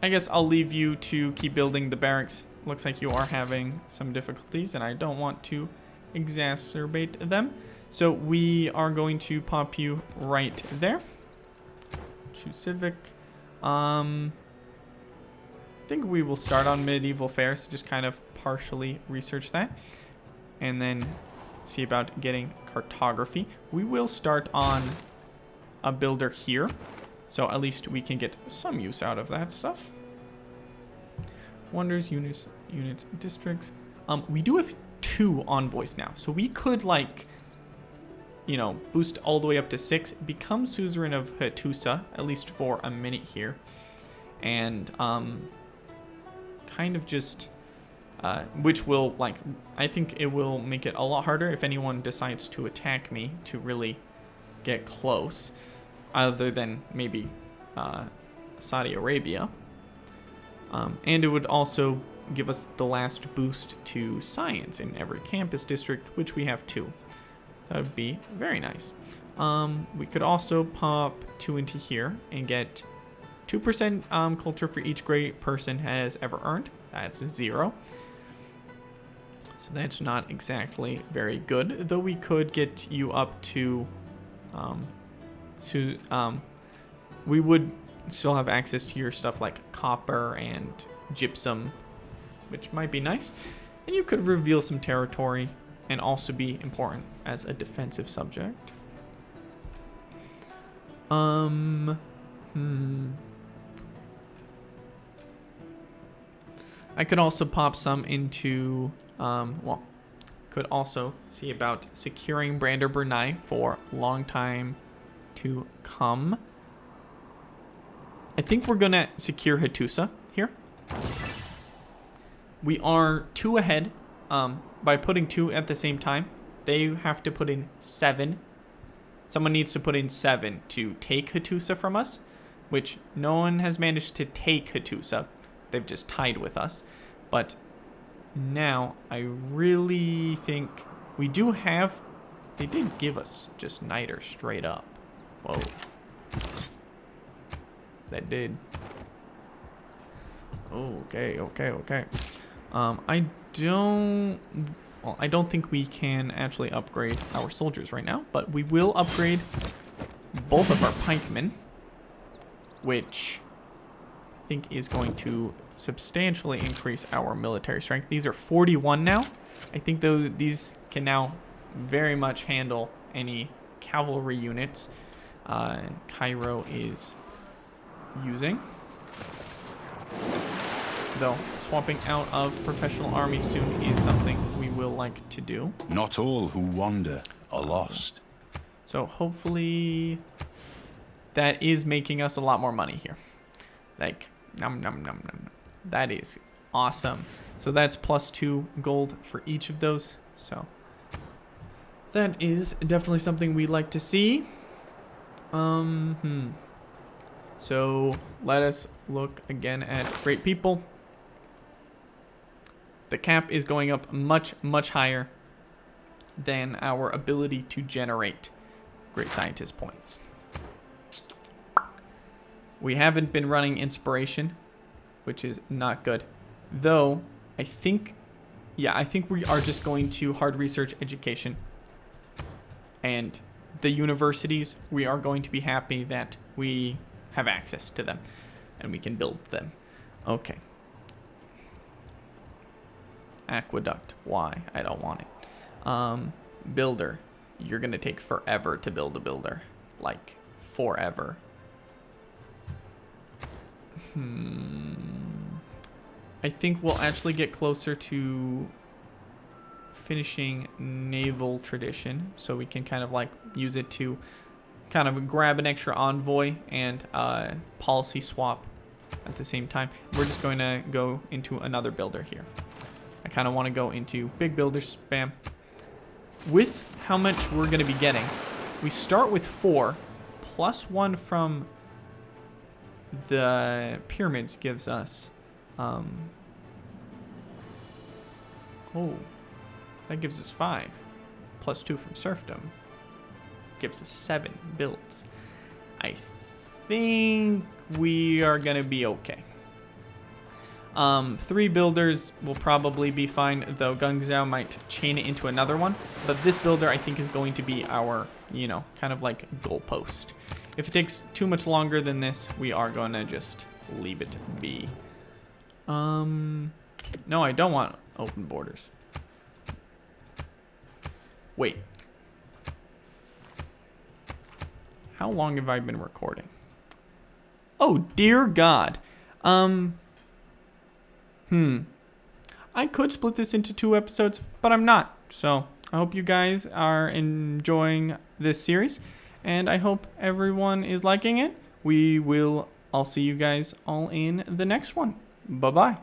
I guess I'll leave you to keep building the barracks. Looks like you are having some difficulties, and I don't want to exacerbate them. So we are going to pop you right there. Choose civic. I think we will start on medieval fairs, so just kind of partially research that, and then see about getting cartography. We will start on a builder here, so at least we can get some use out of that stuff. Wonders, units, districts. We do have 2 envoys now, so we could, like, you know, boost all the way up to 6, become suzerain of Hattusa, at least for a minute here, and kind of just, which will, like, I think it will make it a lot harder if anyone decides to attack me to really get close, other than maybe Saudi Arabia. And it would also give us the last boost to science in every campus district, which we have 2. That would be very nice. We could also pop 2 into here and get 2% culture for each great person has ever earned. That's 0. So that's not exactly very good, though we could get you up to, we would still have access to your stuff like copper and gypsum, which might be nice. And you could reveal some territory and also be important as a defensive subject. I could also pop some into, well, could also see about securing Brander Brunei for long time to come. I think we're gonna secure Hattusa here. We are 2 ahead. By putting 2 at the same time, they have to put in 7. Someone needs to put in 7 to take Hattusa from us, which no one has managed to take Hattusa. They've just tied with us. But now I really think we do have... They did give us just Niter straight up. Whoa. That did. Okay. I don't think we can actually upgrade our soldiers right now, but we will upgrade both of our pikemen, which I think is going to substantially increase our military strength. These are 41 now. I think these can now very much handle any cavalry units Cairo is using. Though swapping out of professional army soon is something we will like to do. Not all who wander are lost. So hopefully that is making us a lot more money here. Like, nom nom nom nom. That is awesome. So that's +2 gold for each of those. So that is definitely something we like to see. So let us look again at great people. The cap is going up much, much higher than our ability to generate great scientist points. We haven't been running inspiration, which is not good. Though, I think we are just going to hard research education. And the universities, we are going to be happy that we have access to them and we can build them. Okay. Aqueduct. Why? I don't want it. Builder. You're going to take forever to build a builder. Like, forever. I think we'll actually get closer to finishing naval tradition, so we can kind of like use it to kind of grab an extra envoy and policy swap at the same time. We're just going to go into another builder here. I kind of want to go into big builder spam. With how much we're going to be getting, we start with 4 plus 1 from the pyramids gives us that gives us 5 plus 2 from serfdom gives us 7 builds. I think we are gonna be okay. 3 builders will probably be fine, though Gungzhou might chain it into another one. But this builder, I think, is going to be our, kind of like goalpost. If it takes too much longer than this, we are going to just leave it be. No, I don't want open borders. Wait. How long have I been recording? Oh, dear God. I could split this into 2 episodes, but I'm not. So I hope you guys are enjoying this series, and I hope everyone is liking it. I'll see you guys all in the next one. Bye-bye.